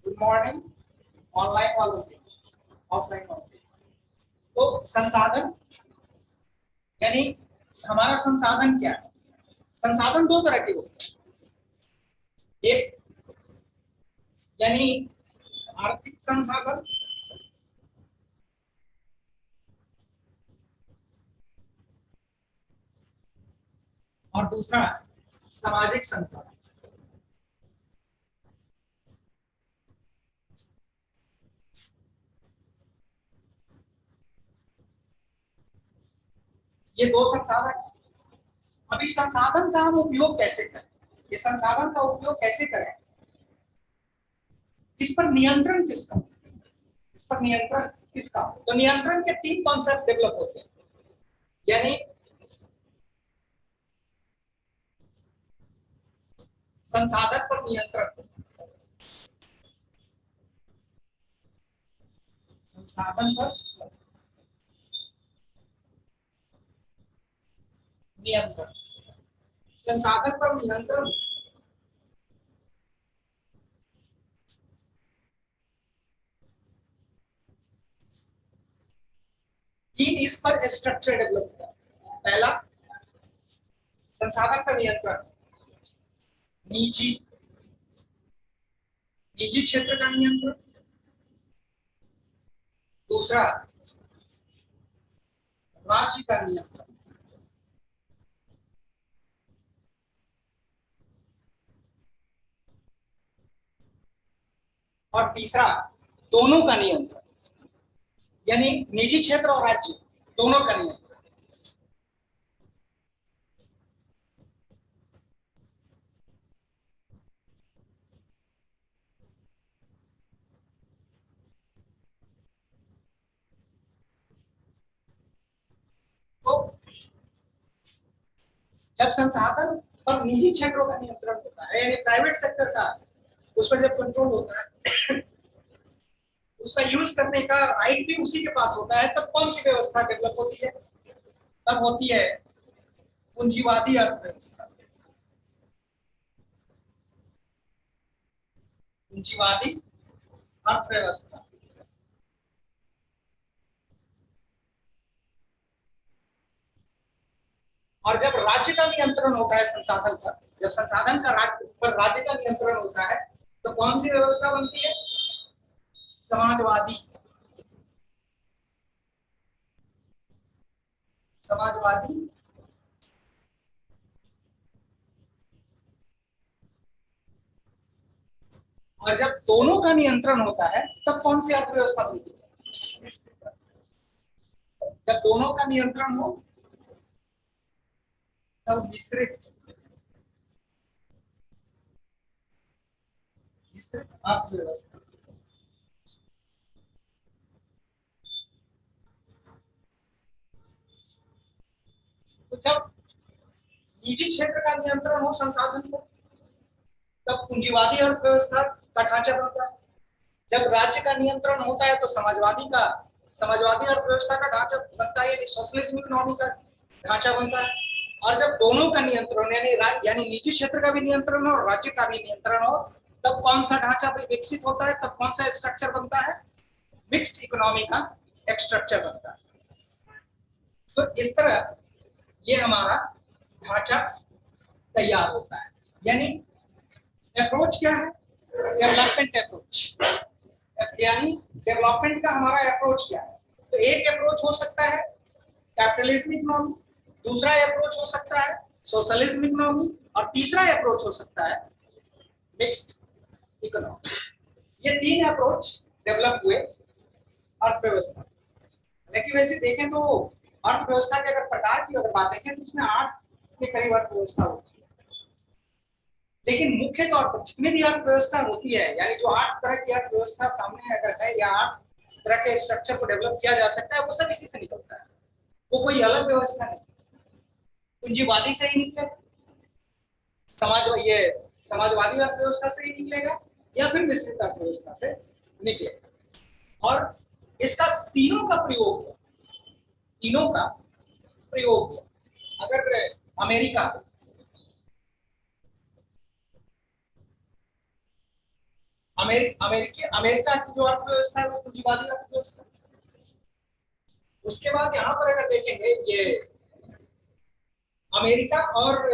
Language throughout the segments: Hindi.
गुड मॉर्निंग ऑनलाइन वालों के, ऑफलाइन वालों के। तो संसाधन यानी हमारा संसाधन क्या है? संसाधन दो तरह के होते हैं। एक यानी आर्थिक संसाधन और दूसरा सामाजिक संसाधन। ये दो संसाधन। अभी संसाधन का हम उपयोग कैसे करें? ये संसाधन का उपयोग कैसे करें? इस पर नियंत्रण किसका? इस पर नियंत्रण किसका? तो नियंत्रण के तीन कॉन्सेप्ट डेवलप होते हैं। यानी संसाधन पर नियंत्रण, संसाधन पर नियंत्रण, संसाधन पर नियंत्रण। तीन इस पर स्ट्रक्चर डेवलप किया। पहला संसाधन पर नियंत्रण, निजी निजी क्षेत्र का नियंत्रण। दूसरा राज्य का नियंत्रण। और तीसरा दोनों का नियंत्रण, यानी निजी क्षेत्र और राज्य दोनों का नियंत्रण। तो जब संसाधन पर निजी क्षेत्रों का नियंत्रण होता है, यानी प्राइवेट सेक्टर का उस पर जब कंट्रोल होता है, उसका यूज करने का राइट भी उसी के पास होता है, तब कौन सी व्यवस्था डेवलप होती है? तब होती है पूंजीवादी अर्थव्यवस्था। पूंजीवादी अर्थव्यवस्था। और जब राज्य का नियंत्रण होता है संसाधन पर, जब संसाधन का राज्य पर राज्य का नियंत्रण होता है, तो कौन सी व्यवस्था बनती है? समाजवादी। समाजवादी और जब दोनों का नियंत्रण होता है तब कौन सी अर्थव्यवस्था बनती है? जब दोनों का नियंत्रण हो तब मिश्रित मिश्रित अर्थव्यवस्था। तो जब निजी क्षेत्र का नियंत्रण हो संसाधन पर, तब पूंजीवादी अर्थव्यवस्था का ढांचा बनता है। जब राज्य का नियंत्रण होता है तो समाजवादी अर्थव्यवस्था का ढांचा बनता है, यानी सोशलिज्म इकोनॉमी का ढांचा बनता है। और जब दोनों का नियंत्रण यानी निजी क्षेत्र का भी नियंत्रण हो और राज्य का भी नियंत्रण हो, तब कौन सा ढांचा विकसित होता है? तब कौन सा स्ट्रक्चर बनता है? मिक्स्ड इकोनॉमी का एक स्ट्रक्चर बनता है। तो इस तरह ये हमारा ढांचा तैयार होता है। यानी अप्रोच क्या है? Development approach. यानी डेवलपमेंट का हमारा अप्रोच क्या है? तो एक अप्रोच हो सकता है कैपिटलिज्म इकोनॉमी, दूसरा अप्रोच हो सकता है सोशलिज्म इकोनॉमी, और तीसरा अप्रोच हो सकता है मिक्स्ड इकोनॉमी। ये तीन अप्रोच डेवलप हुए अर्थव्यवस्था। लेकिन वैसे देखें तो अर्थव्यवस्था के अगर प्रकार की अगर बात देखें तो उसमें 8 के करीब अर्थव्यवस्था होती है। लेकिन मुख्य तौर पर जितनी भी अर्थव्यवस्था होती है, यानी जो 8 तरह की अर्थव्यवस्था सामने अगर है या 8 तरह के स्ट्रक्चर को डेवलप किया जा सकता है, वो सब इसी से निकलता है। वो कोई अलग व्यवस्था नहीं। पूंजीवादी से ही निकलेगा, ये समाजवादी अर्थव्यवस्था से ही निकलेगा, या फिर मिश्रित अर्थव्यवस्था से निकलेगा। और इसका तीनों का प्रयोग अगर अमेरिका की जो अर्थव्यवस्था है वो पूंजीवादी अर्थव्यवस्था। उसके बाद यहाँ पर अगर देखेंगे ये अमेरिका और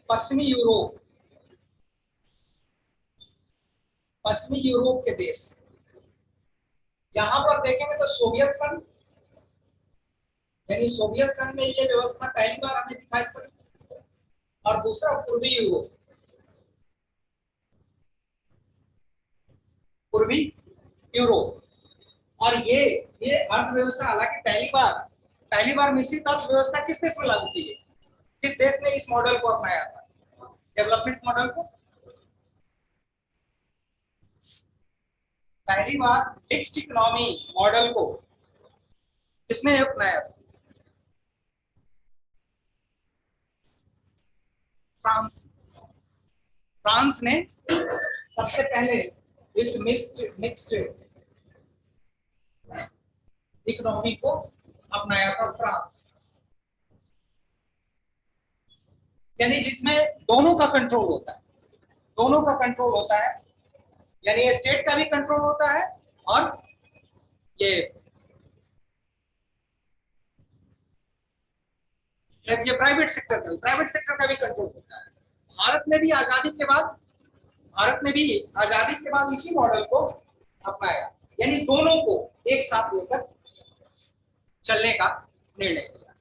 पश्चिमी यूरोप, पश्चिमी यूरोप के देश, यहाँ पर देखेंगे तो सोवियत संघ, यानी सोवियत संघ में ये व्यवस्था पहली बार हमें दिखाई पड़ी। और दूसरा पूर्वी यूरोप, पूर्वी यूरोप। और ये अर्थव्यवस्था हालांकि पहली बार मिश्रित अर्थव्यवस्था किस देश में लागू की गई, किस देश ने इस मॉडल को अपनाया था, डेवलपमेंट मॉडल को? पहली बार मिक्स्ड इकोनॉमी मॉडल को किसने अपनाया था? फ्रांस। फ्रांस ने सबसे पहले इस मिक्स्ड इकोनॉमी को अपनाया था, फ्रांस। यानी जिसमें दोनों का कंट्रोल होता है, दोनों का कंट्रोल होता है, यानी स्टेट का भी कंट्रोल होता है और ये प्राइवेट सेक्टर का भी कंट्रोल होता है। भारत ने भी आजादी के बाद इसी मॉडल को अपनाया, यानी दोनों को एक साथ लेकर चलने का निर्णय लिया।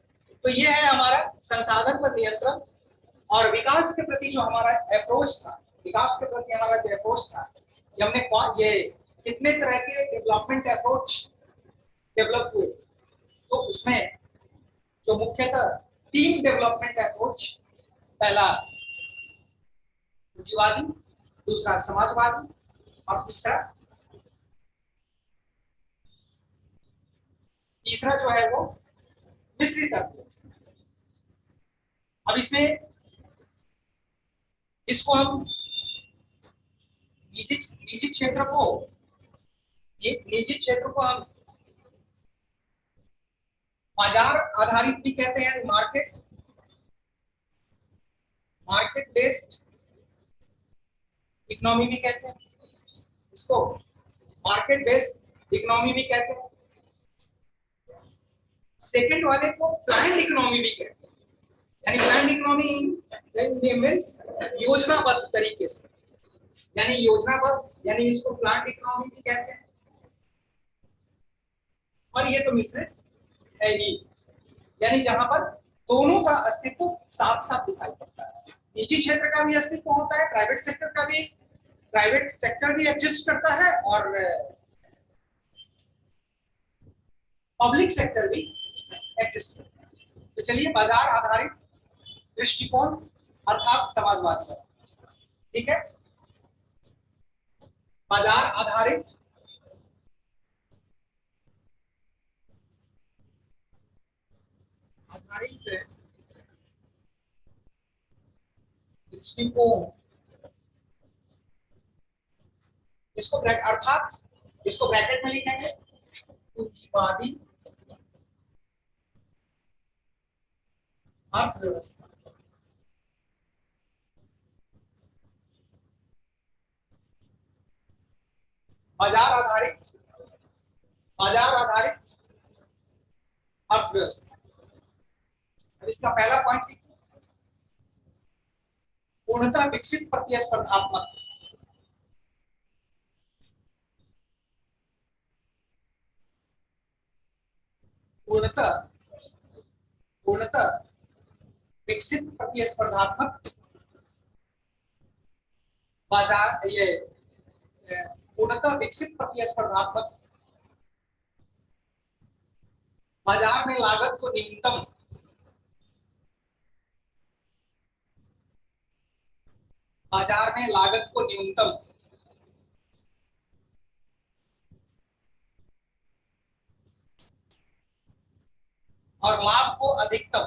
तो ये है हमारा संसाधन पर नियंत्रण और विकास के प्रति जो हमारा अप्रोच था, विकास के प्रति हमारा जो अप्रोच था, ये हमने ये कितने तरह के डेवलपमेंट अप्रोच डेवलप हुए, तो उसमें जो मुख्यतः 3 डेवलपमेंट अप्रोच, पहला पूंजीवादी, दूसरा समाजवादी और तीसरा जो है वो मिश्रित अर्थव्यवस्था। अब इसमें इसको हम निजी क्षेत्र को हम बाजार आधारित भी कहते हैं, मार्केट बेस्ड इकोनॉमी भी कहते हैं, इसको मार्केट बेस्ड इकोनॉमी भी कहते हैं। सेकंड वाले को प्लान्ड इकोनॉमी भी कहते हैं, यानी प्लान्ड इकोनॉमी मींस योजनाबद्ध तरीके से, यानी योजनाबद्ध, यानी इसको प्लान्ड इकोनॉमी भी कहते हैं। और ये तो मिश्रित है ही, यानी जहां पर दोनों का अस्तित्व साथ साथ दिखाई पड़ता है। निजी क्षेत्र का भी अस्तित्व होता है, प्राइवेट सेक्टर भी एग्जिस्ट करता है और पब्लिक सेक्टर भी एग्जिस्ट करता है। तो चलिए, बाजार आधारित दृष्टिकोण अर्थात समाजवादी, ठीक है, बाजार आधारित दृष्टिकोण, इसको ब्रैकेट में लिखेंगे, पूंजीवादी अर्थव्यवस्था। बाजार आधारित अर्थव्यवस्था। अब इसका पहला पॉइंट लिखिए, पूर्णतः विकसित प्रतिस्पर्धात्मक। पूर्णतः विकसित प्रतिस्पर्धात्मक बाजार, ये पूर्णतः विकसित प्रतिस्पर्धात्मक बाजार में लागत को न्यूनतम और लाभ को अधिकतम,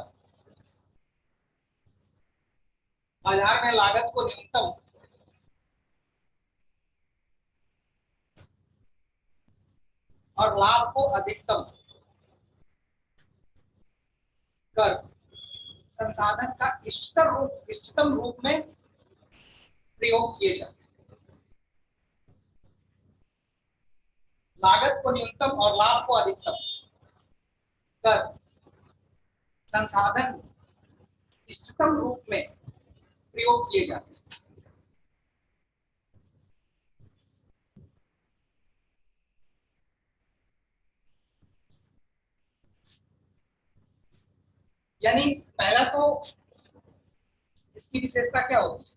बाजार में लागत को न्यूनतम और लाभ को अधिकतम कर संसाधन का इष्टतम रूप में प्रयोग किए जाते हैं। लागत को न्यूनतम और लाभ को अधिकतम कर संसाधन इष्टतम रूप में प्रयोग किए जाते हैं। यानी पहला तो इसकी विशेषता क्या होती है,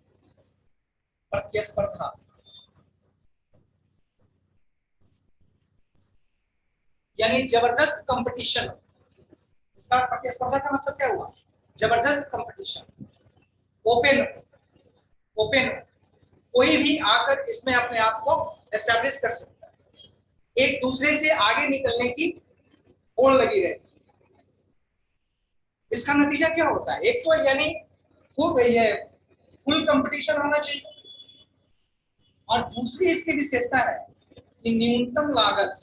प्रतिस्पर्धा। यानी जबरदस्त कंपटीशन। इसका प्रतिस्पर्धा का मतलब क्या हुआ, जबरदस्त कंपटीशन। ओपन ओपन कोई भी आकर इसमें अपने आप को एस्टेब्लिश कर सकता है, एक दूसरे से आगे निकलने की होड़ लगी रहती है। इसका नतीजा क्या होता है, एक तो यानी खूब ये फुल कंपटीशन होना चाहिए, और दूसरी इसकी विशेषता है कि न्यूनतम लागत,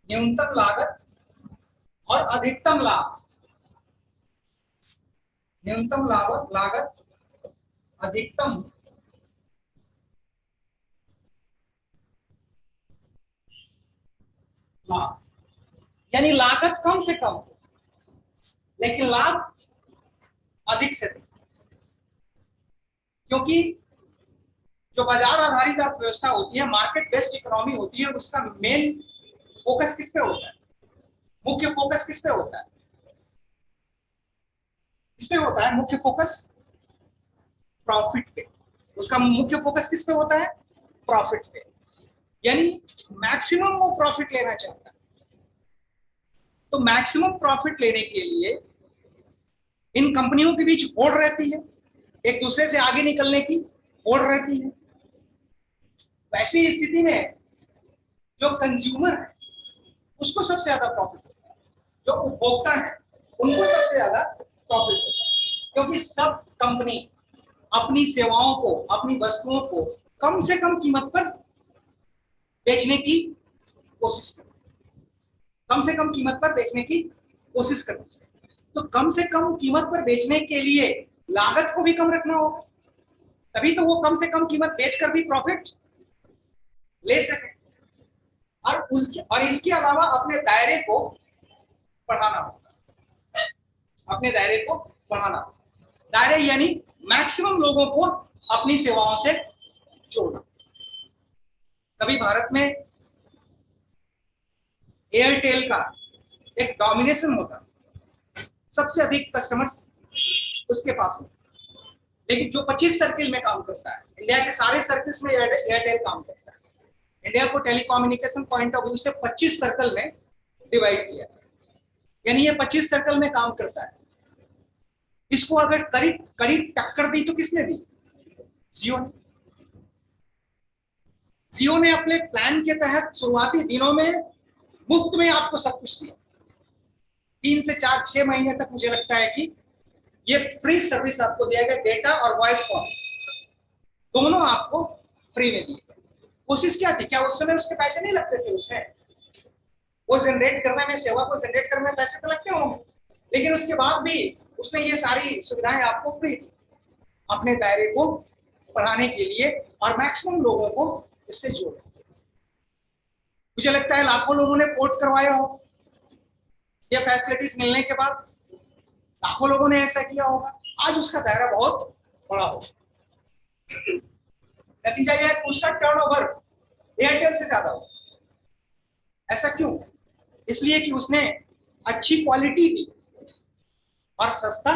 न्यूनतम लागत और अधिकतम लाभ, न्यूनतम लागत लागत अधिकतम लाभ। यानी लागत कम से कम लेकिन लाभ अधिक से अधिक, क्योंकि जो बाजार आधारित अर्थव्यवस्था होती है, मार्केट बेस्ड इकोनॉमी होती है, उसका मेन फोकस किस पे होता है, मुख्य फोकस किस पे होता है, किस पे होता है मुख्य फोकस, प्रॉफिट पे। उसका मुख्य फोकस किस पे होता है, प्रॉफिट पे। यानी मैक्सिमम वो प्रॉफिट लेना चाहता है। तो मैक्सिमम प्रॉफिट लेने के लिए इन कंपनियों के बीच होड़ रहती है, एक दूसरे से आगे निकलने की होड़ रहती है। वैसी स्थिति में जो कंज्यूमर है उसको सबसे ज्यादा प्रॉफिट होता है, जो उपभोक्ता है उनको सबसे ज्यादा प्रॉफिट होता है, क्योंकि सब कंपनी अपनी सेवाओं को, अपनी वस्तुओं को कम से कम कीमत पर बेचने की कोशिश करती है, कम से कम कीमत पर बेचने की कोशिश करती है। तो कम से कम कीमत पर बेचने के लिए लागत को भी कम रखना होगा, तभी तो वो कम से कम कीमत बेचकर भी प्रॉफिट ले सके। और इसके अलावा अपने दायरे को बढ़ाना होगा, अपने दायरे को बढ़ाना होगा। दायरे यानी मैक्सिमम लोगों को अपनी सेवाओं से जोड़ना। कभी भारत में एयरटेल का एक डोमिनेशन होता, सबसे अधिक कस्टमर्स उसके पास होते, लेकिन जो 25 सर्किल में काम करता है, इंडिया के सारे सर्किल्स में एयरटेल काम करता है। इंडिया को टेलीकम्युनिकेशन पॉइंट ऑफ व्यू से 25 सर्कल में डिवाइड किया, यानी ये 25 सर्कल में काम करता है। इसको अगर करीब करीब टक्कर दी तो किसने दी, जियो ने। जियो ने अपने प्लान के तहत शुरुआती दिनों में मुफ्त में आपको सब कुछ दिया, 3 से 4 6 महीने तक मुझे लगता है कि ये फ्री सर्विस आपको दिया गया, डेटा और वॉइस कॉल दोनों आपको फ्री में दिए। कोशिश क्या थी, क्या उस समय उसके पैसे नहीं लगते थे, उसमें वो जनरेट करने में, सेवा को जनरेट करने में पैसे तो लगते होंगे, लेकिन उसके बाद भी उसने ये सारी सुविधाएं आपको फ्री दी, अपने दायरे को बढ़ाने के लिए और मैक्सिमम लोगों को इससे जोड़ा। मुझे लगता है लाखों लोगों ने पोर्ट करवाया हो, ये फैसिलिटीज मिलने के बाद लाखों लोगों ने ऐसा किया होगा। आज उसका दायरा बहुत बड़ा होगा। नतीजा यह है उसका टर्नओवर एयरटेल से ज्यादा हो। ऐसा क्यों, इसलिए कि उसने अच्छी क्वालिटी दी और सस्ता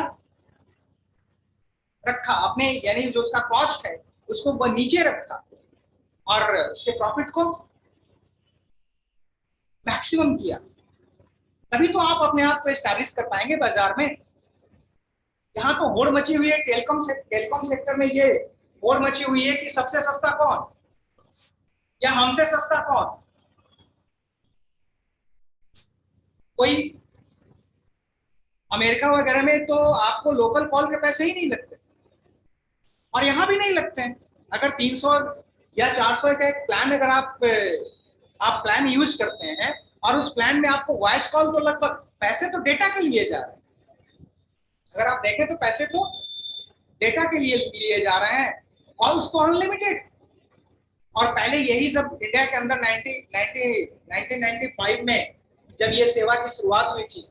रखा अपने, यानी जो उसका कॉस्ट है उसको वो नीचे रखा और उसके प्रॉफिट को मैक्सिमम किया। तभी तो आप अपने आप को एस्टैब्लिश कर पाएंगे बाजार में। यहाँ तो होड़ मची हुई है टेलीकॉम सेक्टर में, ये होड़ मची हुई है कि सबसे सस्ता कौन या हमसे सस्ता कौन। कोई अमेरिका वगैरह में तो आपको लोकल कॉल के पैसे ही नहीं लगते, और यहां भी नहीं लगते हैं। अगर 300 या 400 का एक प्लान अगर आप प्लान यूज करते हैं और उस प्लान में आपको वॉइस कॉल, तो लगभग पैसे तो डेटा के लिए जा रहे हैं। अगर आप देखें तो पैसे तो डेटा के लिए लिए जा रहे हैं, कॉल्स तो अनलिमिटेड। और पहले यही सब इंडिया के अंदर 1995 में जब ये सेवा की शुरुआत हुई थी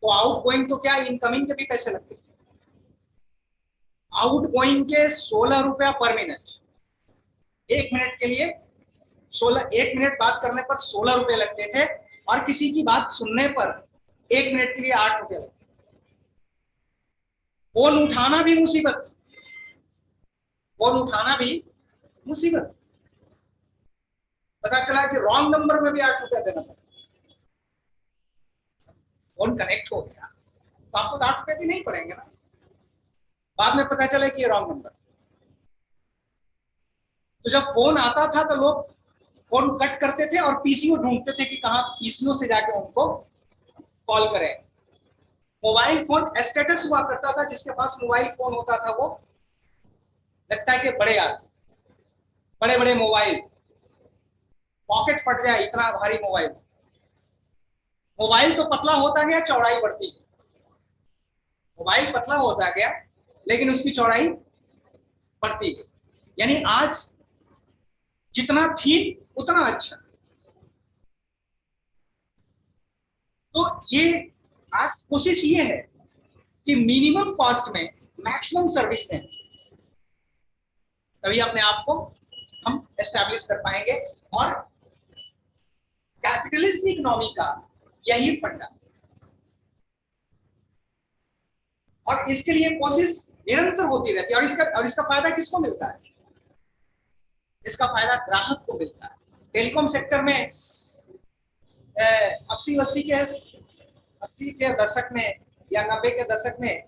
तो आउट गोइंग तो क्या इनकमिंग के भी पैसे लगते थे। आउट गोइंग के 16 रुपया पर मिनट, 1 मिनट के लिए 16, 1 मिनट बात करने पर 16 रुपए लगते थे और किसी की बात सुनने पर 1 मिनट के लिए 8 रुपए लगते। फोन उठाना भी मुसीबत, फोन उठाना भी मुसीबत। पता चला कि रॉन्ग नंबर में भी 8 रुपया देना पड़ा। फोन कनेक्ट हो गया तो आपको तो 8 रुपए भी नहीं पड़ेंगे ना। बाद में पता चला कि ये रॉन्ग नंबर। तो जब फोन आता था तो लोग फोन कट करते थे और पीसीओ ढूंढते थे कि कहां पीसीओ से जाके उनको कॉल करें। मोबाइल फोन स्टेटस हुआ करता था, जिसके पास मोबाइल फोन होता था वो लगता है कि बड़े आदमी, बड़े बड़े मोबाइल, पॉकेट फट जाए इतना भारी मोबाइल। मोबाइल तो पतला होता गया, चौड़ाई बढ़ती गई। मोबाइल पतला होता गया लेकिन उसकी चौड़ाई बढ़ती गई। यानी आज जितना थी उतना अच्छा। तो ये आज कोशिश ये है कि मिनिमम कॉस्ट में मैक्सिमम सर्विस दें, तभी अपने आप को हम एस्टैब्लिश कर पाएंगे। और कैपिटलिज्म इकोनॉमी का यही फंडा, और इसके लिए कोशिश निरंतर होती रहती है। और इसका फायदा किसको मिलता है? इसका फायदा ग्राहक को मिलता है। टेलीकॉम सेक्टर में 80 के दशक में या 90 के दशक में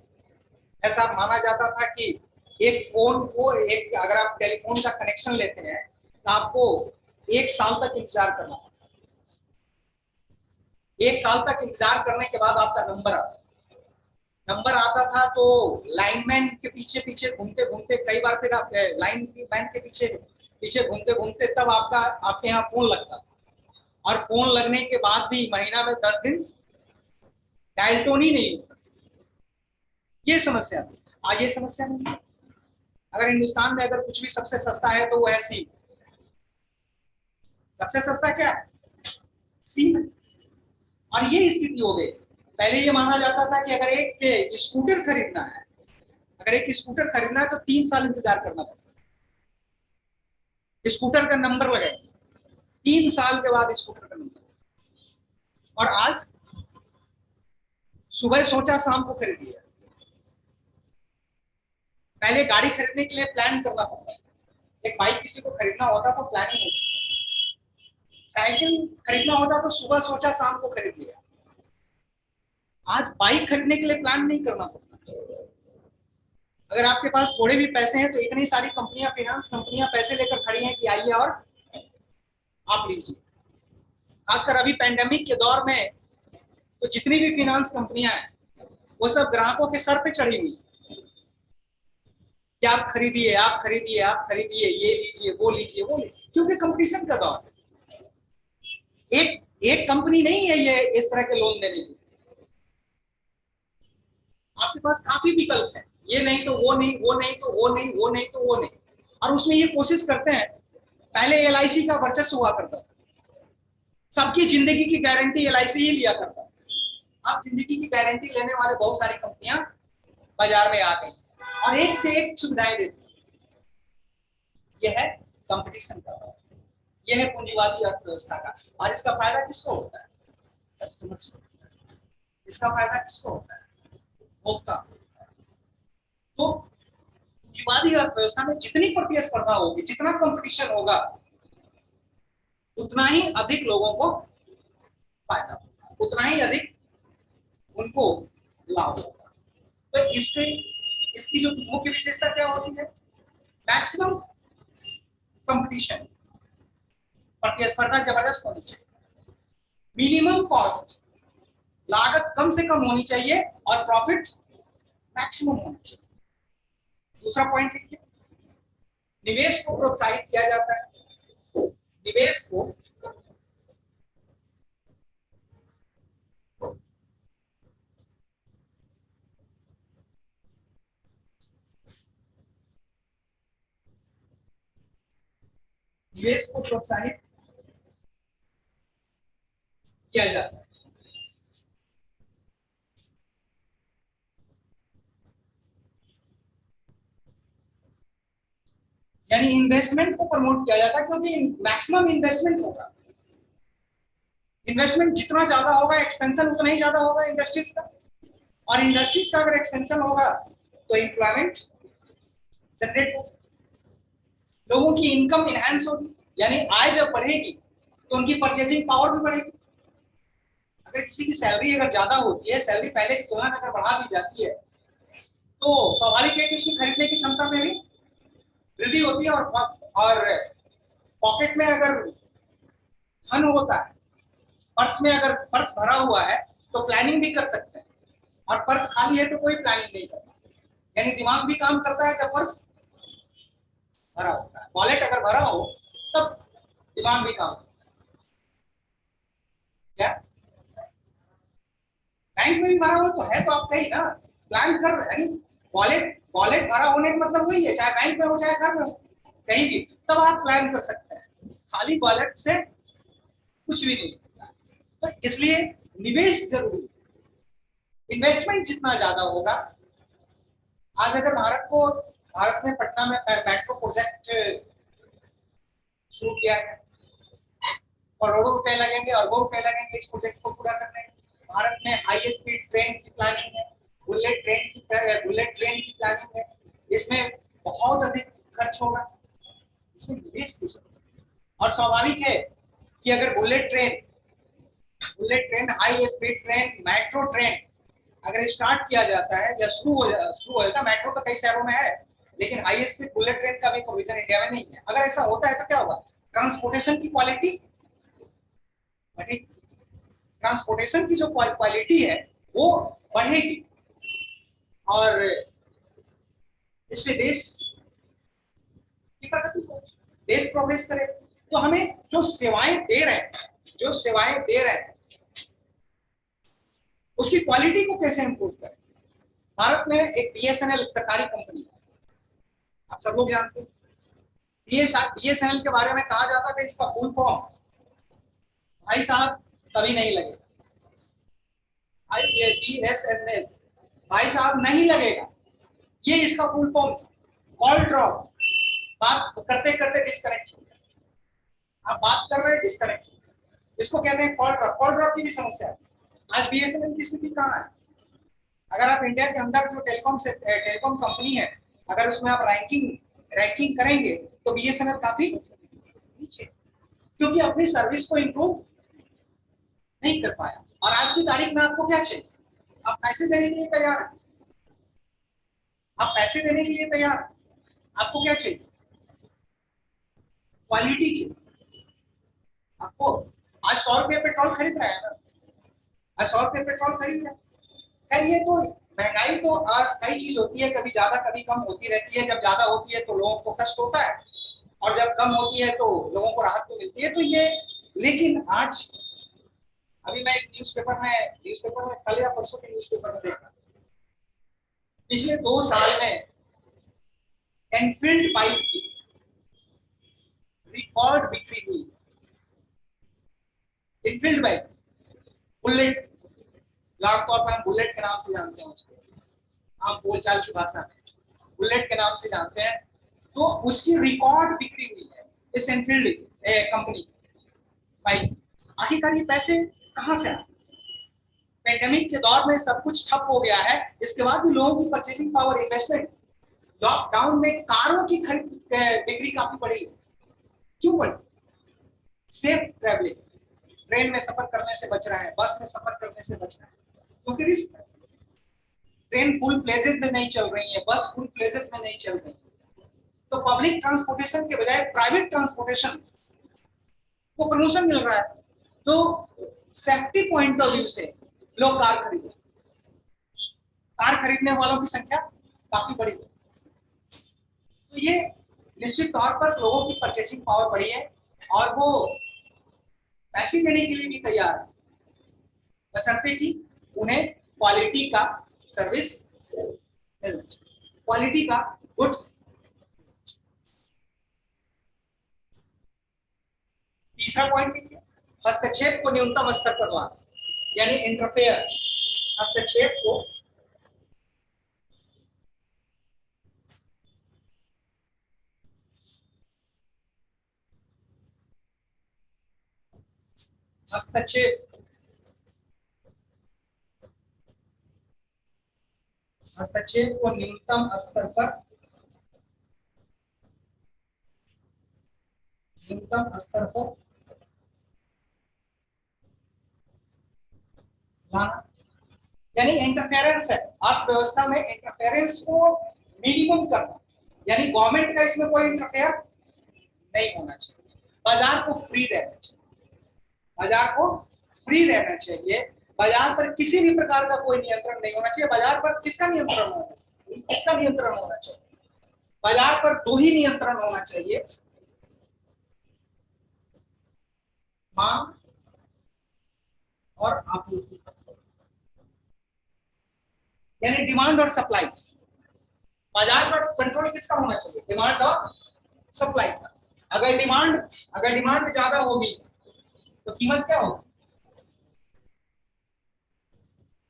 ऐसा माना जाता था कि एक फोन को, एक अगर आप टेलीफोन का कनेक्शन लेते हैं तो आपको 1 साल तक इंतजार करना पड़ता। 1 साल तक इंतजार करने के बाद आपका नंबर आता था तो लाइनमैन के पीछे पीछे घूमते घूमते, कई बार फिर आप लाइन मैन के पीछे पीछे घूमते घूमते तब आपके यहाँ फोन लगता था। और फोन लगने के बाद भी महीना में 10 दिन डायल टोन ही नहीं होता। ये समस्या थी। आज ये समस्या नहीं है। अगर हिंदुस्तान में अगर कुछ भी सबसे सस्ता है तो वो है सिम। सबसे सस्ता क्या है? सिम है। और ये स्थिति हो गई। पहले ये माना जाता था कि अगर एक स्कूटर खरीदना है, तो 3 साल इंतजार करना पड़ता। स्कूटर का नंबर लगाएंगे, 3 साल के बाद स्कूटर का नंबर। और आज सुबह सोचा शाम को खरीद लिया। पहले गाड़ी खरीदने के लिए प्लान करना पड़ता है। एक बाइक किसी को खरीदना होता तो प्लानिंग होती। साइकिल खरीदना होता तो सुबह सोचा शाम को खरीद लिया। आज बाइक खरीदने के लिए प्लान नहीं करना पड़ता। अगर आपके पास थोड़े भी पैसे हैं तो इतनी सारी कंपनियां, फाइनेंस कंपनियां पैसे लेकर खड़ी हैं कि आइए और आप लीजिए। खासकर अभी पेंडेमिक के दौर में तो जितनी भी फाइनेंस कंपनियां हैं वो सब ग्राहकों के सर पे चढ़ी हुई कि आप खरीदिए, आप खरीदिए, आप खरीदिए, ये लीजिए, वो लीजिए, वो लीजिए, क्योंकि कंपटीशन का दौर है। एक एक कंपनी नहीं है ये इस तरह के लोन देने की। आपके पास काफी विकल्प है, ये नहीं तो वो नहीं, वो नहीं तो वो नहीं, वो नहीं तो वो नहीं। और उसमें ये कोशिश करते हैं। पहले एलआईसी का वर्चस्व हुआ करता था, सबकी जिंदगी की गारंटी एलआईसी ही लिया करता था। अब जिंदगी की गारंटी लेने वाले बहुत सारी कंपनियां बाजार में आ गई और एक से एक सुविधाएं देती है। यह है कंपटीशन का दौर, यह है पूंजीवादी अर्थव्यवस्था का। और इसका फायदा किसको होता है? कस्टमर्स को। इसका फायदा किसको होता है? उपभोक्ता। तो पूंजीवादी अर्थव्यवस्था में जितनी प्रतिस्पर्धा होगी, जितना कंपटीशन होगा, उतना ही अधिक लोगों को फायदा होगा, उतना ही अधिक उनको लाभ होगा। तो इसके इसकी जो मुख्य विशेषता क्या होती है? मैक्सिमम कंपटीशन, प्रतिस्पर्धा जबरदस्त होनी चाहिए। मिनिमम कॉस्ट, लागत कम से कम होनी चाहिए और प्रॉफिट मैक्सिमम होना चाहिए। दूसरा पॉइंट लिखिए, निवेश को प्रोत्साहित किया जाता है। निवेश को निवेश को प्रोत्साहित किया जाता है। यानी इन्वेस्टमेंट को प्रमोट किया जाता है, क्योंकि मैक्सिमम इन्वेस्टमेंट होगा। इन्वेस्टमेंट जितना ज्यादा होगा, एक्सपेंशन उतना ही ज्यादा होगा इंडस्ट्रीज का, और इंडस्ट्रीज का अगर एक्सपेंशन होगा तो एम्प्लॉयमेंट जनरेट होगा, लोगों की इनकम इनहैंस होगी, यानी आय जब बढ़ेगी तो उनकी परचेजिंग पावर भी बढ़ेगी। अगर किसी की सैलरी अगर ज्यादा होती है, सैलरी पहले की तुलना में अगर बढ़ा दी जाती है, तो स्वाभाविक है कि उसकी खरीदने की क्षमता में भी वृद्धि होती है, और पॉकेट में अगर धन होता है, पर्स में अगर पर्स भरा हुआ है तो प्लानिंग भी कर सकते हैं, और पर्स खाली है तो कोई प्लानिंग नहीं करता। यानी दिमाग भी काम करता है जब पर्स भरा होता है। वॉलेट अगर भरा हो तब दिमाग भी काम करता है। क्या बैंक में भी भरा हो तो है, तो आप कहीं ना प्लान कर रहे हैं। वॉलेट वॉलेट भरा होने का मतलब वही है, चाहे बैंक में हो चाहे घर में हो, कहीं भी, तब आप प्लान कर सकते हैं। खाली वॉलेट से कुछ भी नहीं होता। तो इसलिए निवेश जरूरी, इन्वेस्टमेंट जितना ज्यादा होगा। आज अगर भारत में पटना में मेट्रो प्रोजेक्ट शुरू किया है, करोड़ों रुपए लगेंगे, अरबों रुपए लगेंगे इस प्रोजेक्ट को पूरा करने में। भारत में हाई स्पीड ट्रेन की प्लानिंग है, बुलेट ट्रेन की प्लानिंग है, इसमें बहुत अधिक खर्च होगा, इसमें निवेश की जरूरत है। और स्वाभाविक है कि अगर bullet train, high speed train, metro train अगर स्टार्ट किया जाता है या शुरू हो जाता है, मेट्रो तो कई शहरों में है, लेकिन हाई स्पीड बुलेट ट्रेन का भी प्रोविजन इंडिया में नहीं है। अगर ऐसा होता है तो क्या होगा, ट्रांसपोर्टेशन की क्वालिटी बढ़ेगी, ट्रांसपोर्टेशन की जो क्वालिटी है वो बढ़ेगी, और इससे देश की प्रगति होगी, देश प्रोग्रेस करेगा। तो हमें जो सेवाएं दे रहे हैं उसकी क्वालिटी को कैसे इंप्रूव करें। भारत में एक बीएसएनएल सरकारी कंपनी है, आप सब लोग जानते हैं। बीएसएनएल के बारे में कहा जाता था इसका फुल फॉर्म, भाई साहब कभी नहीं लगेगा, बीएसएनएल भाई साहब नहीं लगेगा, ये इसका फुल फॉर्म। कॉल ड्रॉप, बात करते करते डिस्कनेक्ट, आप बात कर रहे हैं डिस्कनेक्ट, इसको कहते हैं कॉल ड्रॉप। कॉल ड्रॉप की भी समस्या है। आज बीएसएनएल की स्थिति कहाँ है? अगर आप इंडिया के अंदर जो टेलीकॉम कंपनी है, अगर उसमें आप रैंकिंग करेंगे तो बीएसएनएल काफी नीचे, क्योंकि अपनी सर्विस को इंप्रूव नहीं कर पाया। और आज की तारीख में आपको क्या चाहिए? आप पैसे देने के लिए तैयार हैं, आप पैसे देने के लिए तैयार हैं, आपको क्या चाहिए? क्वालिटी चाहिए आपको। आज 100 रुपये पेट्रोल खरीद रहे हैं ना, आज 100 रुपये पेट्रोल खरीद रहे हैं। खैर ये तो महंगाई तो अस्थायी चीज होती है, कभी ज्यादा कभी कम होती रहती है। जब ज्यादा होती है तो लोगों को कष्ट होता है, और जब कम होती है तो लोगों को राहत तो मिलती है। तो ये, लेकिन आज अभी मैं एक न्यूज़पेपर में कल या परसों के न्यूज़पेपर में देखा, पिछले 2 साल में एनफील्ड बाइक की रिकॉर्ड बिक्री हुई। एनफील्ड बाइक, बुलेट, आमतौर पर हम बुलेट के नाम से जानते हैं उसको, आम बोलचाल की भाषा में बुलेट के नाम से जानते हैं। तो उसकी रिकॉर्ड बिक्री हुई है इस एनफील्ड कंपनी बाइक। आखिरकार ये पैसे कहां से आए? पेंडेमिक के दौर में सब कुछ ठप हो गया है, इसके बाद भी लोगों की परचेजिंग पावर, इन्वेस्टमेंट, लॉकडाउन में कारों की बिक्री काफी बढ़ी। क्यों बढ़ी? सेफ ट्रैवलिंग, ट्रेन में सफर करने से बच रहा है, बस में सफर करने से बच रहा है, क्योंकि रिस्क है। ट्रेन फुल प्लेसेस में नहीं चल रही है, बस फुल प्लेसेस में नहीं चल रही है, तो पब्लिक ट्रांसपोर्टेशन के बजाय प्राइवेट ट्रांसपोर्टेशन को प्रमोशन मिल रहा है। तो सेफ्टी पॉइंट ऑफ व्यू से लोग कार खरीदे, कार खरीदने वालों की संख्या काफी बढ़ी है। तो ये निश्चित तौर पर लोगों की परचेसिंग पावर बढ़ी है, और वो पैसे देने के लिए भी तैयार है, बशर्ते कि उन्हें क्वालिटी का सर्विस मिलना चाहिए, क्वालिटी का गुड्स। तीसरा पॉइंट लिखिए, हस्तक्षेप को न्यूनतम स्तर पर लाना, यानी इंटरफेयर, हस्तक्षेप को हस्तक्षेप हस्तक्षेप को न्यूनतम स्तर पर लाना, यानी इंटरफेरेंस है, अर्थव्यवस्था में इंटरफेरेंस को मिनिमम करना, यानी गवर्नमेंट का इसमें कोई इंटरफेयर नहीं होना चाहिए, बाजार को फ्री रहना चाहिए, बाजार को फ्री रहना चाहिए, बाजार पर किसी भी प्रकार का कोई नियंत्रण नहीं होना चाहिए। बाजार पर किसका नियंत्रण होना चाहिए? किसका नियंत्रण होना चाहिए? बाजार पर दो ही नियंत्रण होना चाहिए, मांग और आपूर्ति, यानी डिमांड और सप्लाई। बाजार पर कंट्रोल किसका होना चाहिए? डिमांड और सप्लाई का। अगर डिमांड ज्यादा होगी तो कीमत क्या होगी?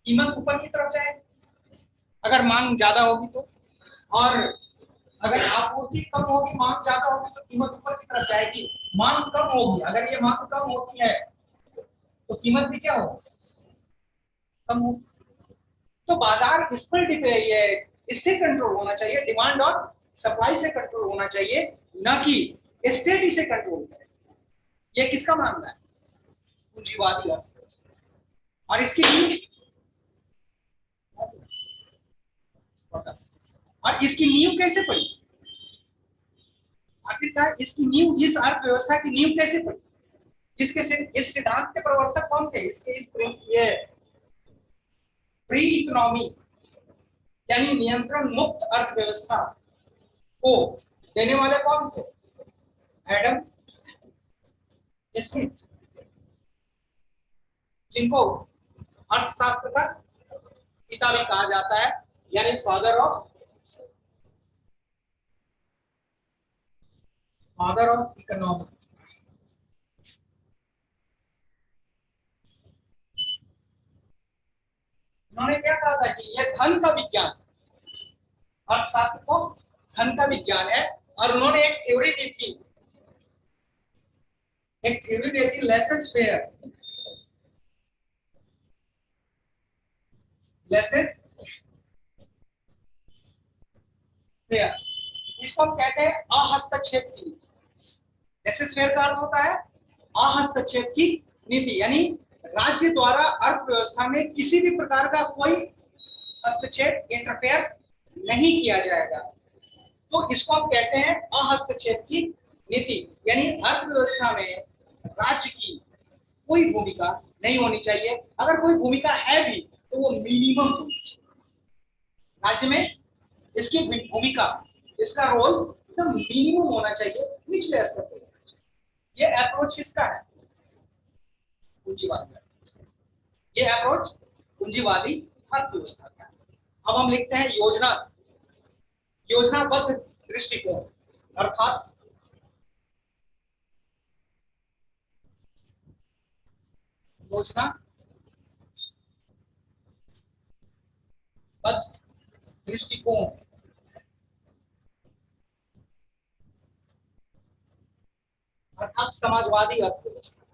कीमत ऊपर की तरफ जाएगी, अगर मांग ज्यादा होगी तो, और अगर आपूर्ति कम होगी, मांग ज्यादा होगी तो कीमत ऊपर की तरफ जाएगी। मांग कम होगी, अगर ये मांग कम होती है तो कीमत भी क्या होगी? कम होगी। तो बाजार इस पर डिपेंड, ये इससे कंट्रोल होना चाहिए, डिमांड और सप्लाई से कंट्रोल होना चाहिए, न कि स्टेट इसे कंट्रोल करे। ये किसका मानना है? पूंजीवादी अर्थव्यवस्था। और इसकी नींव, और इसकी नींव कैसे पड़ी? आखिरकार इसकी नींव, इस अर्थव्यवस्था की नींव कैसे पड़ी? इस सिद्धांत के प्रवर्तक कौन थे? ये फ्री इकोनॉमी, यानी नियंत्रण मुक्त अर्थव्यवस्था को देने वाले कौन थे? एडम स्मिथ, जिनको अर्थशास्त्र का पिता भी कहा जाता है, यानी फादर ऑफ इकोनॉमी। उन्होंने क्या कहा था कि यह धन का विज्ञान, अर्थशास्त्र को धन का विज्ञान है। और उन्होंने एक थ्योरी दी थी, लेसेस फेयर, इसको हम कहते हैं अहस्तक्षेप की नीति। लेसेस फेयर का अर्थ होता है अहस्तक्षेप की नीति, यानी राज्य द्वारा अर्थव्यवस्था में किसी भी प्रकार का कोई हस्तक्षेप, इंटरफेयर नहीं किया जाएगा। तो इसको हम कहते हैं अहस्तक्षेप की नीति, यानी अर्थव्यवस्था में राज्य की कोई भूमिका नहीं होनी चाहिए। अगर कोई भूमिका है भी तो वो मिनिमम होनी चाहिए। राज्य में इसकी भूमिका, इसका रोल एकदम मिनिमम होना चाहिए, निचले स्तर पर होना चाहिए। ये अप्रोच किसका है? पूंजीवादी। ये अप्रोच पूंजीवादी अर्थव्यवस्था का है। अब हम लिखते हैं योजनाबद्ध दृष्टिकोण, अर्थात योजनाबद्ध दृष्टिकोण, अर्थात समाजवादी अर्थव्यवस्था।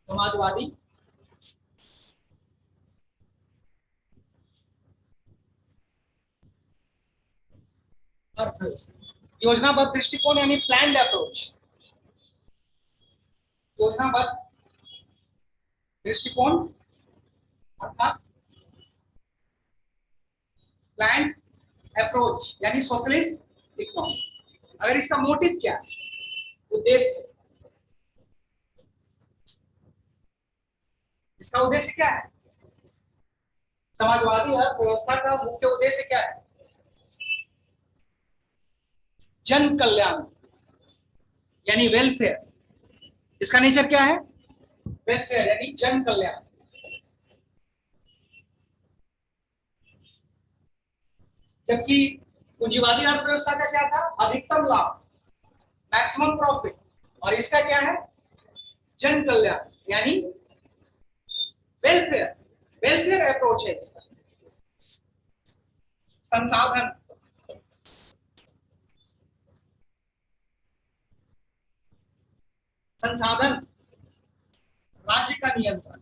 समाजवादी अर्थव्यवस्था। योजनाबद्ध दृष्टिकोण यानी प्लान्ड अप्रोच, योजनाबद्ध दृष्टिकोण अर्थात प्लान्ड अप्रोच, यानी सोशलिस्ट इकोनॉमी। अगर इसका मोटिव क्या है, उद्देश्य, इसका उद्देश्य क्या है? समाजवादी अर्थव्यवस्था का मुख्य उद्देश्य क्या है? जन कल्याण, यानी वेलफेयर। इसका नेचर क्या है? वेलफेयर, यानी जन कल्याण। जबकि पूंजीवादी अर्थव्यवस्था का क्या था? अधिकतम लाभ, मैक्सिमम प्रॉफिट। और इसका क्या है? जन कल्याण, यानी वेलफेयर, वेलफेयर अप्रोच है इसका। संसाधन, संसाधन, राज्य का नियंत्रण।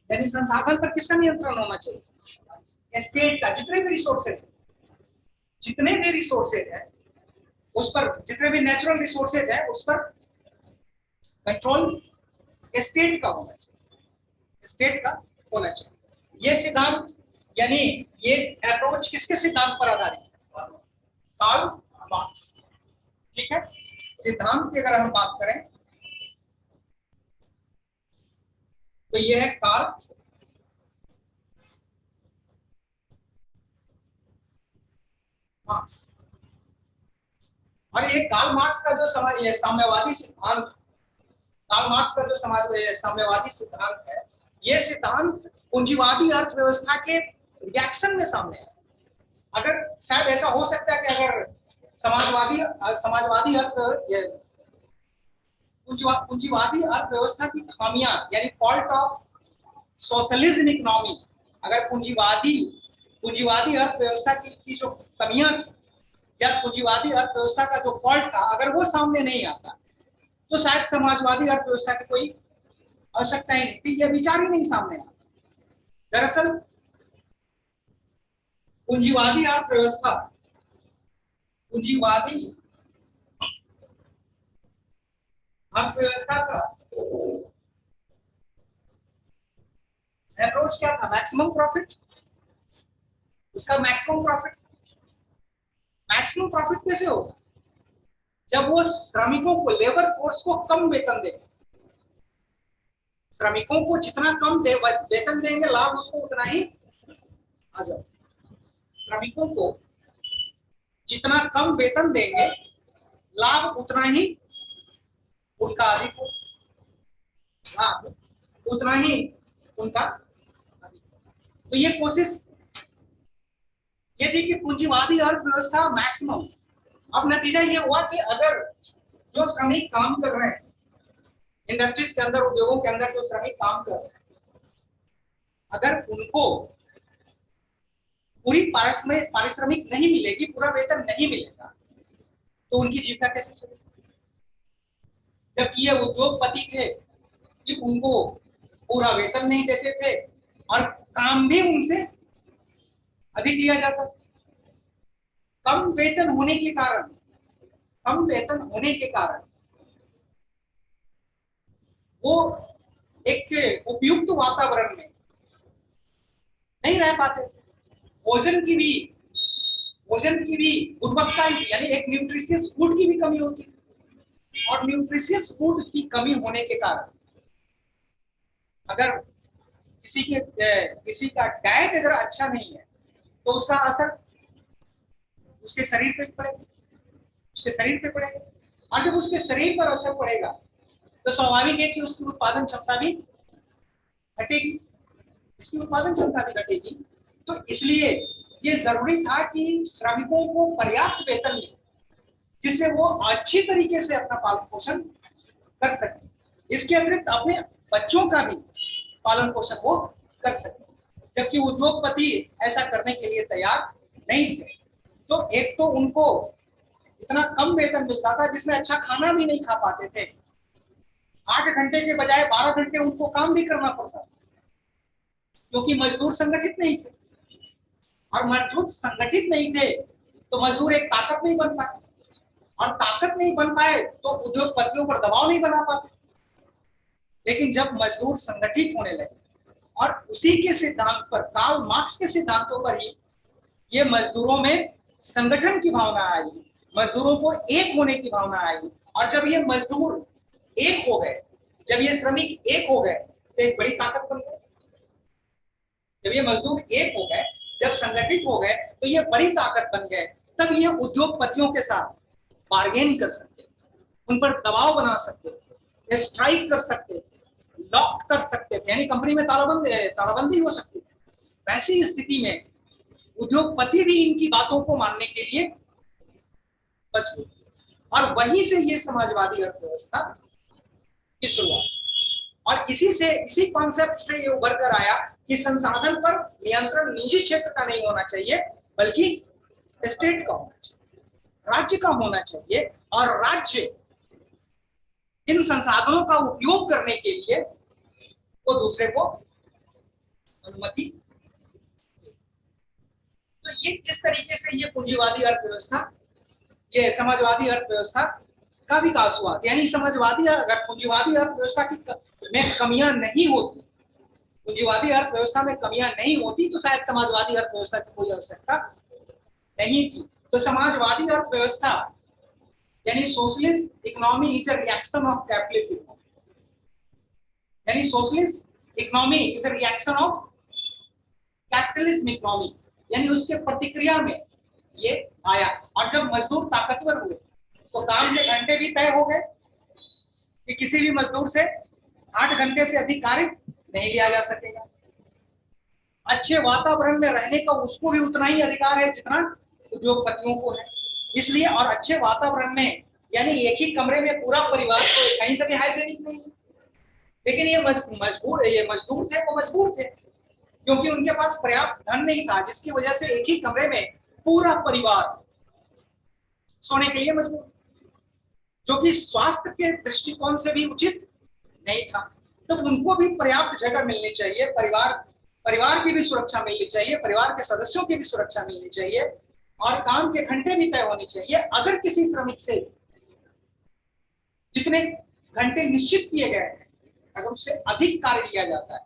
यानी संसाधन पर किसका नियंत्रण होना चाहिए? स्टेट का। जितने भी रिसोर्सेज है उस पर, जितने भी नेचुरल रिसोर्सेज है उस पर कंट्रोल स्टेट का होना चाहिए, स्टेट का होना चाहिए। ये सिद्धांत, यानी ये अप्रोच किसके सिद्धांत पर आधारित है? Karl Marx. ठीक है, सिद्धांत की अगर हम बात करें तो ये है कार्ल मार्क्स। और ये कार्ल मार्क्स का जो साम्यवादी सिद्धांत, कार्ल मार्क्स का जो साम्यवादी सिद्धांत है, ये सिद्धांत पूंजीवादी अर्थव्यवस्था के रिएक्शन में सामने है। अगर शायद ऐसा हो सकता है कि अगर समाजवादी पूंजीवादी अर्थव्यवस्था की खामियां, यानी फॉल्ट ऑफ सोशलिज्म इकोनॉमी, अगर पूंजीवादी अर्थव्यवस्था की जो कमियां थी या पूंजीवादी अर्थव्यवस्था का जो फॉल्ट था, अगर वो सामने नहीं आता तो शायद समाजवादी अर्थव्यवस्था की कोई आवश्यकता ही नहीं थी, यह विचार ही नहीं सामने आता। दरअसल पूंजीवादी अर्थव्यवस्था, पूंजीवादी अर्थव्यवस्था का अप्रोच क्या था? Maximum profit. उसका मैक्सिमम प्रॉफिट, मैक्सिमम प्रॉफिट कैसे होगा? जब वो श्रमिकों को, लेबर फोर्स को कम वेतन देंगे। श्रमिकों को जितना कम वेतन देंगे, लाभ उसको उतना ही आ जाए। श्रमिकों को जितना कम वेतन देंगे, लाभ उतना ही उनका अधिक हो, लाभ उतना ही उनका अधिक हो। तो ये कोशिश ये थी कि पूंजीवादी अर्थव्यवस्था मैक्सिमम। अब नतीजा ये हुआ कि अगर जो श्रमिक काम कर रहे हैं इंडस्ट्रीज के अंदर, उद्योगों के अंदर जो श्रमिक काम कर रहे हैं, अगर उनको पूरी पारिश्रमिक नहीं मिलेगी, पूरा वेतन नहीं मिलेगा, तो उनकी जीविका कैसे चलेगी? जबकि ये उद्योगपति थे कि उनको पूरा वेतन नहीं देते थे और काम भी उनसे अधिक लिया जाता। कम वेतन होने के कारण, कम वेतन होने के कारण वो एक उपयुक्त वातावरण में नहीं रह पाते। भोजन की भी गुणवत्ता, यानी एक न्यूट्रिशियस फूड की भी कमी होती है। और न्यूट्रिशियस फूड की कमी होने के कारण अगर किसी का डाइट अगर अच्छा नहीं है तो उसका असर उसके शरीर पे पड़ेगा, उसके शरीर पे पड़ेगा। और जब उसके शरीर पर असर पड़ेगा तो स्वाभाविक है कि उसकी उत्पादन क्षमता भी घटेगी, इसकी उत्पादन क्षमता भी घटेगी। तो इसलिए ये जरूरी था कि श्रमिकों को पर्याप्त वेतन मिले जिससे वो अच्छी तरीके से अपना पालन पोषण कर सके। इसके अतिरिक्त अपने बच्चों का भी पालन पोषण वो कर सके, जबकि उद्योगपति ऐसा करने के लिए तैयार नहीं थे। तो एक तो उनको इतना कम वेतन मिलता था जिसमें अच्छा खाना भी नहीं खा पाते थे। 8 घंटे के बजाय 12 घंटे उनको काम भी करना पड़ता था, क्योंकि मजदूर संगठित नहीं थे। और मजदूर संगठित नहीं थे तो मजदूर एक ताकत नहीं बन पाए, और ताकत नहीं बन पाए तो उद्योगपतियों पर दबाव नहीं बना पाते। लेकिन जब मजदूर संगठित होने लगे और उसी के सिद्धांत पर, कार्ल मार्क्स के सिद्धांतों पर ही ये मजदूरों में संगठन की भावना आई, मजदूरों को एक होने की भावना आई। और जब ये मजदूर एक हो गए, जब ये श्रमिक एक हो गए तो एक बड़ी ताकत बन गई। जब ये मजदूर एक हो गए, जब संगठित हो गए तो ये बड़ी ताकत बन गए। तब ये उद्योगपतियों के साथ बार्गेन कर सकते, उन पर दबाव बना सकते, स्ट्राइक कर सकते, लॉक कर सकते थे, यानी कंपनी में तालाबंदी हो सकती है। वैसी स्थिति में उद्योगपति भी इनकी बातों को मानने के लिए मजबूर, और वहीं से ये समाजवादी अर्थव्यवस्था की शुरुआत। और इसी कॉन्सेप्ट से ये उभर कर आया कि संसाधन पर नियंत्रण निजी क्षेत्र का नहीं होना चाहिए, बल्कि स्टेट का होना चाहिए, राज्य का होना चाहिए, और राज्य इन संसाधनों का उपयोग करने के लिए वो दूसरे को अनुमति। तो ये इस तरीके से ये पूंजीवादी अर्थव्यवस्था, ये समाजवादी अर्थव्यवस्था का विकास हुआ। यानी समाजवादी, अगर पूंजीवादी अर्थव्यवस्था की में कमियां नहीं होती, पूंजीवादी अर्थव्यवस्था में कमियां नहीं होती, तो शायद समाजवादी अर्थव्यवस्था की कोई आवश्यकता नहीं थी। तो समाजवादी अर्थव्यवस्था यानी socialist economy is a reaction of capitalist economy, यानी socialist economy is a reaction of capitalism economy, यानी उसके प्रतिक्रिया में ये आया। और जब मजदूर ताकतवर हुए तो काम के घंटे भी तय हो गए कि किसी भी मजदूर से 8 घंटे से अधिक कार्य नहीं लिया जा सकेगा। अच्छे वातावरण में रहने का उसको भी उतना ही अधिकार है जितना उद्योगपतियों को है। इसलिए, और अच्छे वातावरण में यानी एक ही कमरे में पूरा परिवार, तो कहीं से भी हाइजीनिक नहीं है। लेकिन ये मजदूर थे, वो मजबूर थे क्योंकि उनके पास पर्याप्त धन नहीं था, जिसकी वजह से एक ही कमरे में पूरा परिवार सोने के लिए मजबूर, जो कि स्वास्थ्य के दृष्टिकोण से भी उचित नहीं था। तो उनको भी पर्याप्त जगह मिलनी चाहिए, परिवार की भी सुरक्षा मिलनी चाहिए, परिवार के सदस्यों की भी सुरक्षा मिलनी चाहिए, और काम के घंटे भी तय होने चाहिए। अगर किसी श्रमिक से जितने घंटे निश्चित किए गए हैं, अगर उससे अधिक कार्य लिया जाता है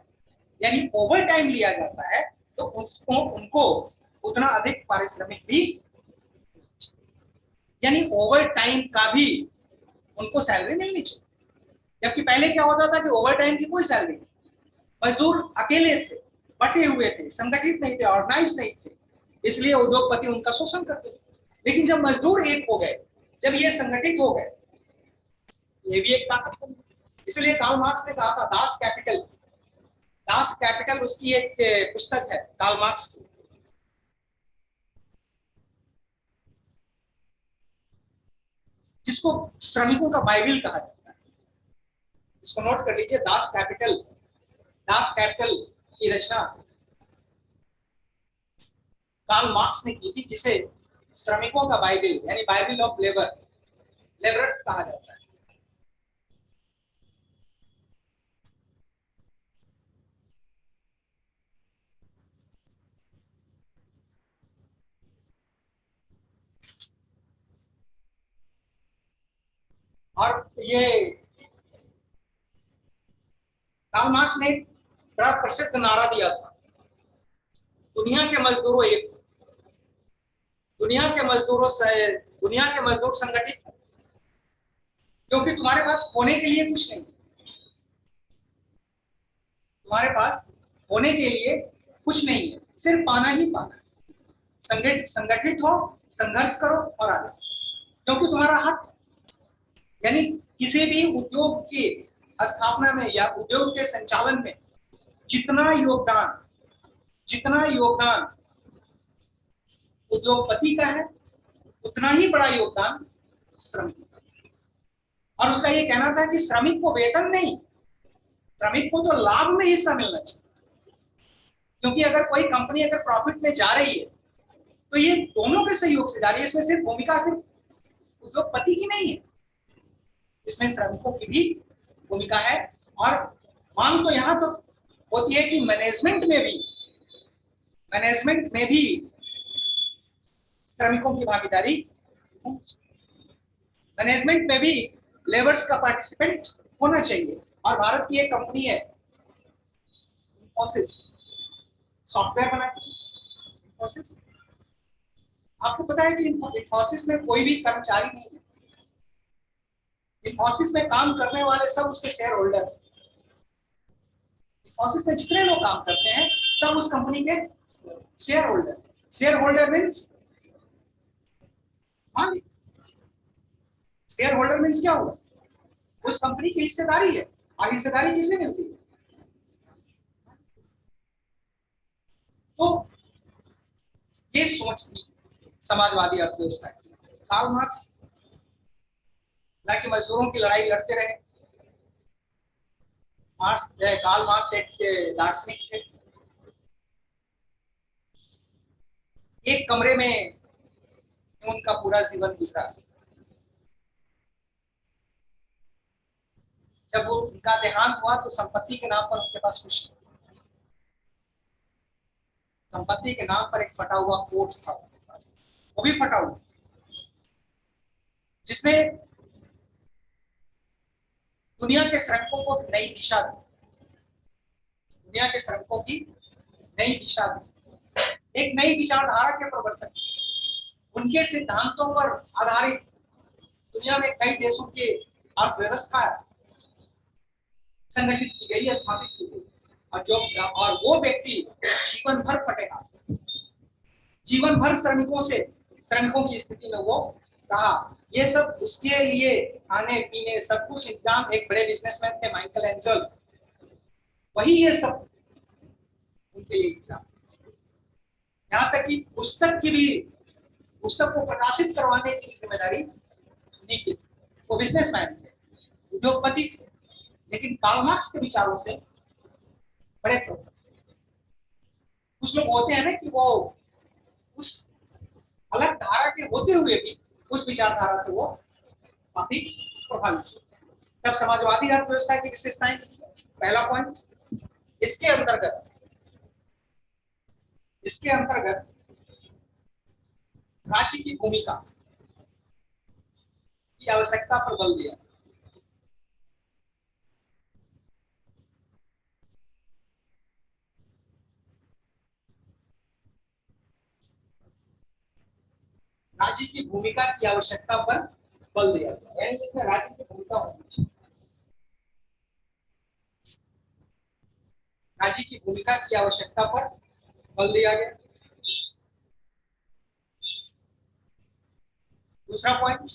यानी ओवर टाइम लिया जाता है, तो उनको उतना अधिक पारिश्रमिक भी, यानी ओवर टाइम का भी उनको सैलरी मिलनी चाहिए। जबकि पहले क्या होता था कि ओवर टाइम की कोई सैलरी नहीं, मजदूर अकेले थे, बटे हुए थे, संगठित नहीं थे, ऑर्गेनाइज नहीं थे, इसलिए उद्योगपति उनका शोषण करते थे। लेकिन जब मजदूर एक हो गए, जब ये संगठित हो गए, ये भी एक ताकत बन गई। इसलिए कार्ल मार्क्स ने कहा था दास कैपिटल उसकी एक पुस्तक है कार्ल मार्क्स की, जिसको श्रमिकों का बाइबिल कहा जाता है। इसको नोट कर लीजिए, दास कैपिटल की रचना कार्ल मार्क्स ने की थी, जिसे श्रमिकों का बाइबिल यानी बाइबिल ऑफ लेबरर्स कहा जाता है। और ये कार्ल मार्क्स ने एक बड़ा प्रसिद्ध नारा दिया था, दुनिया के मजदूर संगठित है, क्योंकि तुम्हारे पास होने के लिए कुछ नहीं, तुम्हारे पास होने के लिए कुछ नहीं है, सिर्फ पाना ही पाना है। संगठित हो, संघर्ष करो और आगे, क्योंकि तुम्हारा हक, यानी किसी भी उद्योग की स्थापना में या उद्योग के संचालन में जितना योगदान उद्योगपति का है, उतना ही बड़ा योगदान श्रमिक का। और उसका ये कहना था कि श्रमिक को वेतन नहीं, श्रमिक को तो लाभ में हिस्सा मिलना चाहिए। क्योंकि अगर कोई कंपनी अगर प्रॉफिट में जा रही है, तो ये दोनों के सहयोग से जा रही है, इसमें सिर्फ भूमिका सिर्फ उद्योगपति की नहीं है, इसमें श्रमिकों की भी भूमिका है। और मांग तो यहां तो होती है कि मैनेजमेंट में भी श्रमिकों की भागीदारी, मैनेजमेंट में भी लेबर्स का पार्टिसिपेंट होना चाहिए। और भारत की एक कंपनी है इंफोसिस, सॉफ्टवेयर बनाती है इंफोसिस। आपको पता है कि इंफोसिस में कोई भी कर्मचारी नहीं है, इंफोसिस में काम करने वाले सब उसके शेयर होल्डर हैं। इंफोसिस में जितने लोग काम करते हैं सब उस कंपनी के शेयर होल्डर मीन्स मालिक। शेयर होल्डर मीन्स क्या होगा, उस कंपनी की हिस्सेदारी है। और हिस्सेदारी किसे मिलती है, तो ये सोच थी समाजवादी अर्थव्यवस्था की। कार्ल मार्क्स हालांकि मजदूरों की लड़ाई लड़ते रहे। कार्ल मार्क्स एक दार्शनिक थे। एक कमरे में उनका पूरा जीवन गुजरा। जब वो उनका देहांत हुआ तो संपत्ति के नाम पर उनके पास कुछ, संपत्ति के नाम पर एक फटा हुआ कोट था उनके पास, वो भी फटा हुआ, जिसमें दुनिया के श्रमिकों को नई दिशा दी, दुनिया के श्रमिकों की नई दिशा दी, एक नई विचारधारा के प्रवर्तक, उनके सिद्धांतों पर आधारित दुनिया में कई देशों की अर्थव्यवस्था संगठित की गई, स्थापित की गई। और वो व्यक्ति जीवन भर फटेगा, जीवन भर श्रमिकों की स्थिति में वो रहा। ये सब उसके लिए खाने पीने सब कुछ इंतजाम, एक बड़े बिजनेसमैन थे माइकल एंजल, वही ये सब उनके लिए इंतजाम। यहाँ तक कि पुस्तक को प्रकाशित करवाने की जिम्मेदारी उन्हीं की थी। वो बिजनेसमैन थे, उद्योगपति थे, लेकिन कार्ल मार्क्स के विचारों से बड़े प्रभावित। कुछ लोग होते हैं ना कि वो उस अलग धारा के होते हुए भी उस विचारधारा से वो काफी प्रभावित होते हैं। तब समाजवादी अर्थव्यवस्था की विशेषताएं, पहला पॉइंट, इसके अंतर्गत राज्य की भूमिका की आवश्यकता पर बल दिया। राज्य की भूमिका की आवश्यकता पर बल दिया गया, यानी इसमें राज्य की भूमिका होनी चाहिए। राज्य की भूमिका की आवश्यकता पर बल दिया गया। दूसरा पॉइंट,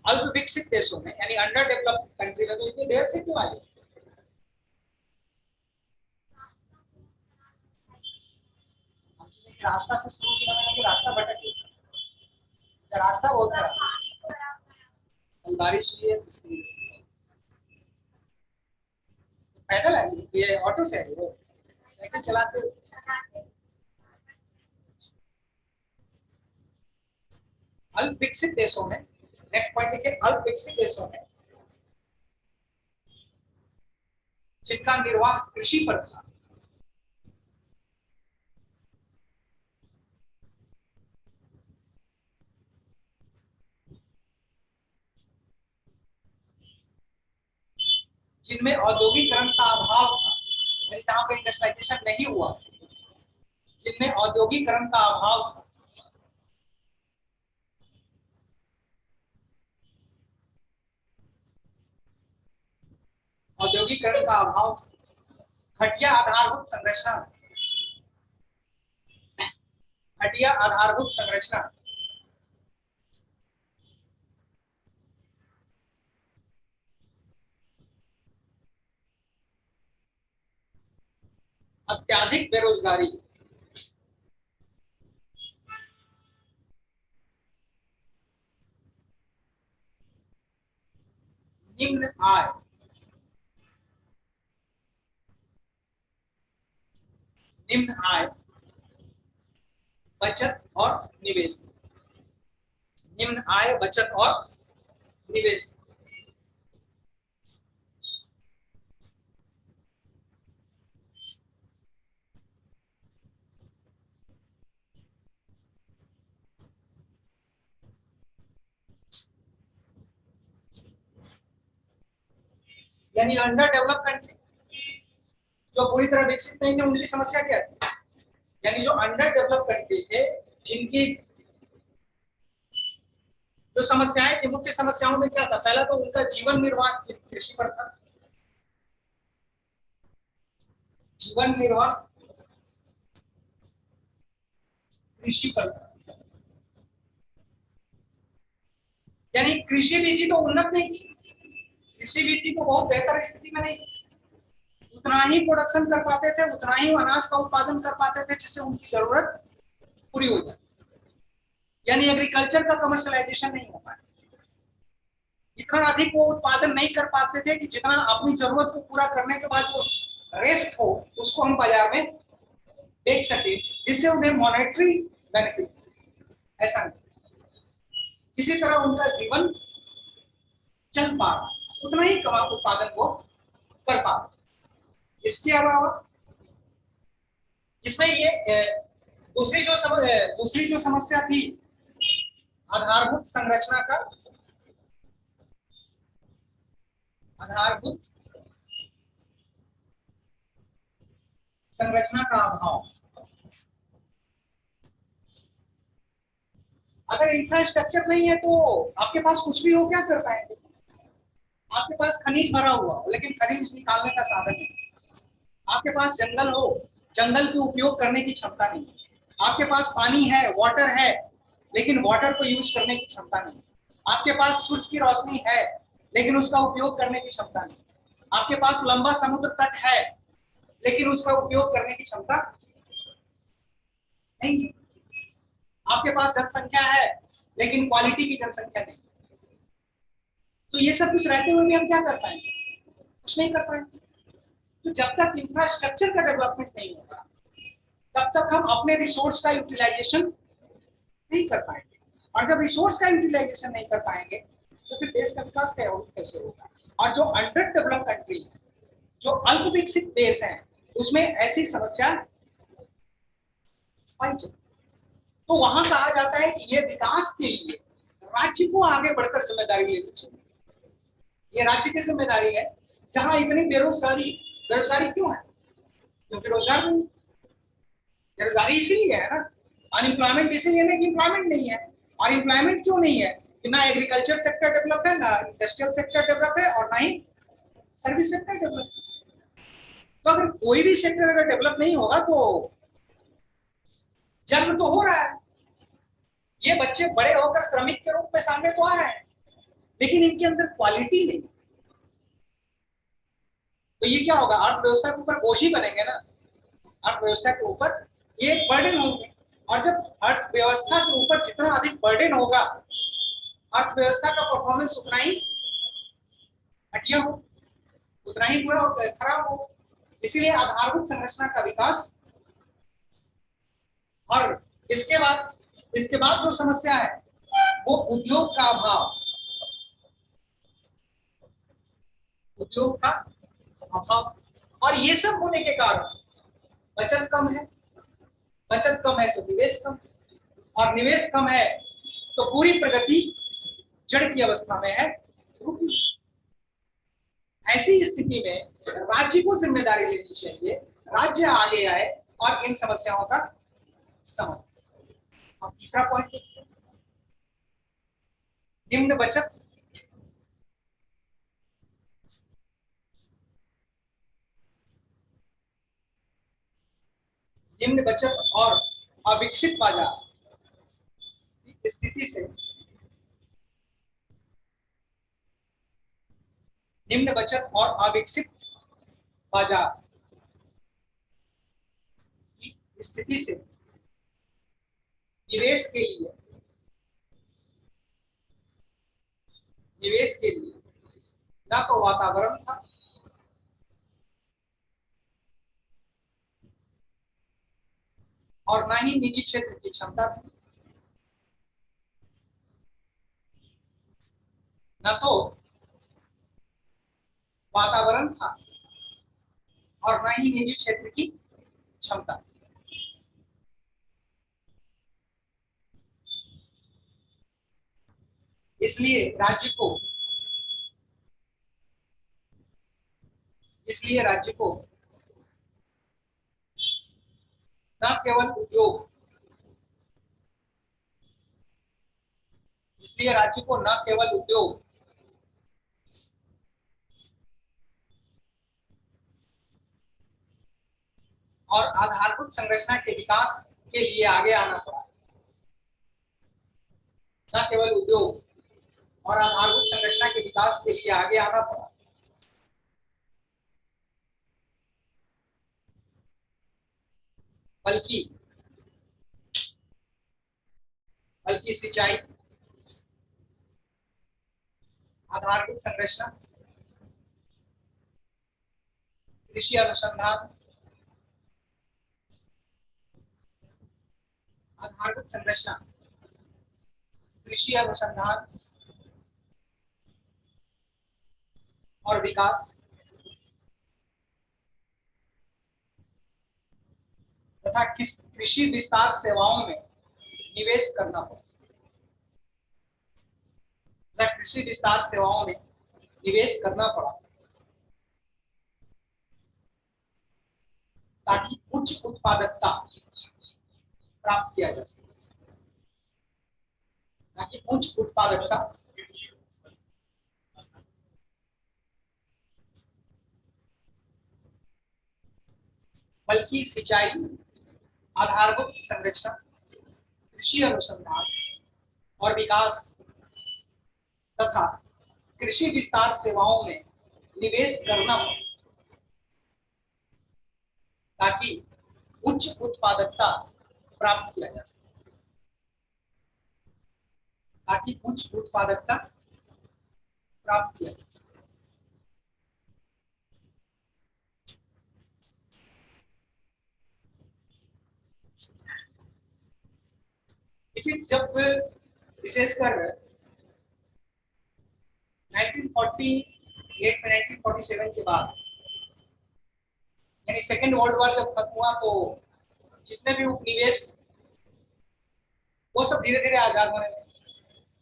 अल्प विकसित देशों में यानी अंडर डेवलप्ड कंट्री में तो इतनी देर से क्यों आई? रास्ता से शुरू किया मैंने कि रास्ता भटक गया, रास्ता बहुत खराब, बारिश हुई है, पैदल आई, ये ऑटो से आई, साइकिल चलाते। अल्प विकसित देशों में, नेक्स्ट पॉइंट लिखिए, अल्प विकसित देशों में जिनका निर्वाह कृषि पर था, जिनमें औद्योगिकरण का अभाव था, जहां पे इंडस्ट्रियलाइजेशन नहीं हुआ, जिनमें औद्योगिकरण का अभाव था, औद्योगिकरण का अभाव, घटिया आधारभूत संरचना, घटिया आधारभूत संरचना, अत्याधिक बेरोजगारी, निम्न आय, निम्न आय, बचत और निवेश, निम्न आय, बचत और निवेश। यानी अंडर डेवलप कंट्री जो पूरी तरह विकसित नहीं थे, उनकी समस्या क्या थी? यानी जो अंडर डेवलप कंट्री थे, जिनकी जो समस्याएं थी, मुख्य समस्याओं में क्या था? पहला तो उनका जीवन निर्वाह कृषि पर था, जीवन निर्वाह कृषि पर था। यानी कृषि भी थी तो उन्नत नहीं थी, कृषि भी थी तो बहुत बेहतर स्थिति में नहीं, उतना ही प्रोडक्शन कर पाते थे, उतना ही अनाज का उत्पादन कर पाते थे जिससे उनकी जरूरत पूरी हो जाए। यानी एग्रीकल्चर का कमर्शलाइजेशन नहीं हो पाया, इतना अधिक वो उत्पादन नहीं कर पाते थे कि जितना अपनी जरूरत को पूरा करने के बाद जो रेस्ट हो उसको हम बाजार में बेच सके, जिससे उन्हें मॉनेटरी बेनिफिट। ऐसा नहीं, किसी तरह उनका जीवन चल पा रहा, उतना ही कमा उत्पादन वो कर पा रहा। इसके अलावा इसमें ये दूसरी जो समस्या थी आधारभूत संरचना का, आधारभूत संरचना का अभाव। अगर इंफ्रास्ट्रक्चर नहीं है तो आपके पास कुछ भी हो, क्या कर पाएंगे? आपके पास खनिज भरा हुआ लेकिन खनिज निकालने का साधन नहीं, आपके पास जंगल हो, जंगल के उपयोग करने की क्षमता नहीं, आपके पास पानी है, वाटर है, लेकिन वाटर को यूज करने की क्षमता नहीं, आपके पास सूरज की रोशनी है लेकिन उसका उपयोग करने की क्षमता नहीं, आपके पास लंबा समुद्र तट है लेकिन उसका उपयोग करने की क्षमता नहीं, आपके पास जनसंख्या है लेकिन क्वालिटी की जनसंख्या नहीं। तो ये सब कुछ रहते हुए भी हम क्या कर पाएंगे? कुछ नहीं कर पाएंगे। तो जब तक इंफ्रास्ट्रक्चर का डेवलपमेंट नहीं होगा तब तक हम अपने रिसोर्स का यूटिलाइजेशन नहीं कर पाएंगे, और जब रिसोर्स का यूटिलाइजेशन नहीं कर पाएंगे तो फिर देश का विकास कैसे होगा? और जो अंडर डेवलप्ड कंट्री है, जो अल्प विकसित देश हैं, उसमें ऐसी समस्या पाई जाती। तो वहां कहा जाता है कि ये विकास के लिए राज्य को आगे बढ़कर जिम्मेदारी लेनी चाहिए। ये राज्य की जिम्मेदारी है। जहां इतनी बेरोजगारी, बेरोजगारी क्यों है? क्योंकि रोजगार नहीं, बेरोजगारी इसीलिए है ना, अनएम्प्लॉयमेंट इसीलिए नहीं कि एम्प्लॉयमेंट नहीं है। और एम्प्लॉयमेंट क्यों नहीं है? कि ना एग्रीकल्चर सेक्टर डेवलप है, ना इंडस्ट्रियल सेक्टर डेवलप है, और ना ही सर्विस सेक्टर डेवलप है। तो अगर कोई भी सेक्टर अगर डेवलप नहीं होगा तो जन्म तो हो रहा है, ये बच्चे बड़े होकर श्रमिक के रूप में सामने तो आ रहे हैं, लेकिन इनके अंदर क्वालिटी नहीं। तो ये क्या होगा? अर्थव्यवस्था के ऊपर बोझ ही बनेंगे ना, अर्थव्यवस्था के ऊपर ये बर्डन होंगे। और जब अर्थव्यवस्था के ऊपर जितना अधिक बर्डन होगा, अर्थव्यवस्था का परफॉर्मेंस उतना ही घटिया हो, उतना ही बुरा हो, खराब हो। इसीलिए आधारभूत संरचना का विकास। और इसके बाद जो समस्या है वो उद्योग का अभाव, उद्योग का अभाव। और ये सब होने के कारण बचत कम है, बचत कम है तो निवेश कम, और निवेश कम है तो पूरी प्रगति जड़ की अवस्था में है, रुकी। ऐसी स्थिति में राज्य को जिम्मेदारी लेनी चाहिए, राज्य आगे आए और इन समस्याओं का समाधान। अब तीसरा पॉइंट देखते हैं, निम्न बचत। निम्न बचत और अविकसित बाजार की स्थिति से, निम्न बचत और अविकसित बाजार की स्थिति से निवेश के लिए, निवेश के लिए ना तो वातावरण था, और ना ही निजी क्षेत्र की क्षमता थी। ना तो वातावरण था और ना ही निजी क्षेत्र की क्षमता। इसलिए राज्य को इसलिए राज्य को न केवल उद्योग इसलिए राज्य को न केवल उद्योग और आधारभूत संरचना के विकास के लिए आगे आना पड़ा। न केवल उद्योग और आधारभूत संरचना के विकास के लिए आगे आना पड़ा, बल्कि बल्कि सिंचाई, आधारभूत संरचना, कृषि अनुसंधान, आधारभूत संरचना, कृषि अनुसंधान और विकास तथा किस कृषि विस्तार सेवाओं में निवेश करना पड़ा, तथा कृषि विस्तार सेवाओं में निवेश करना पड़ा ताकि उच्च उत्पादकता प्राप्त किया जा सके, ताकि उच्च उत्पादकता बल्कि सिंचाई, आधारभूत संरचना, कृषि अनुसंधान और विकास तथा कृषि विस्तार सेवाओं में निवेश करना ताकि उच्च उत्पादकता प्राप्त किया जा सके, ताकि उच्च उत्पादकता प्राप्त किया जा सके। देखिए, जब विशेषकर 1948 में 1947 के बाद यानी सेकेंड वर्ल्ड वॉर जब खत्म हुआ तो जितने भी उपनिवेश वो सब धीरे धीरे आजाद होने लगे,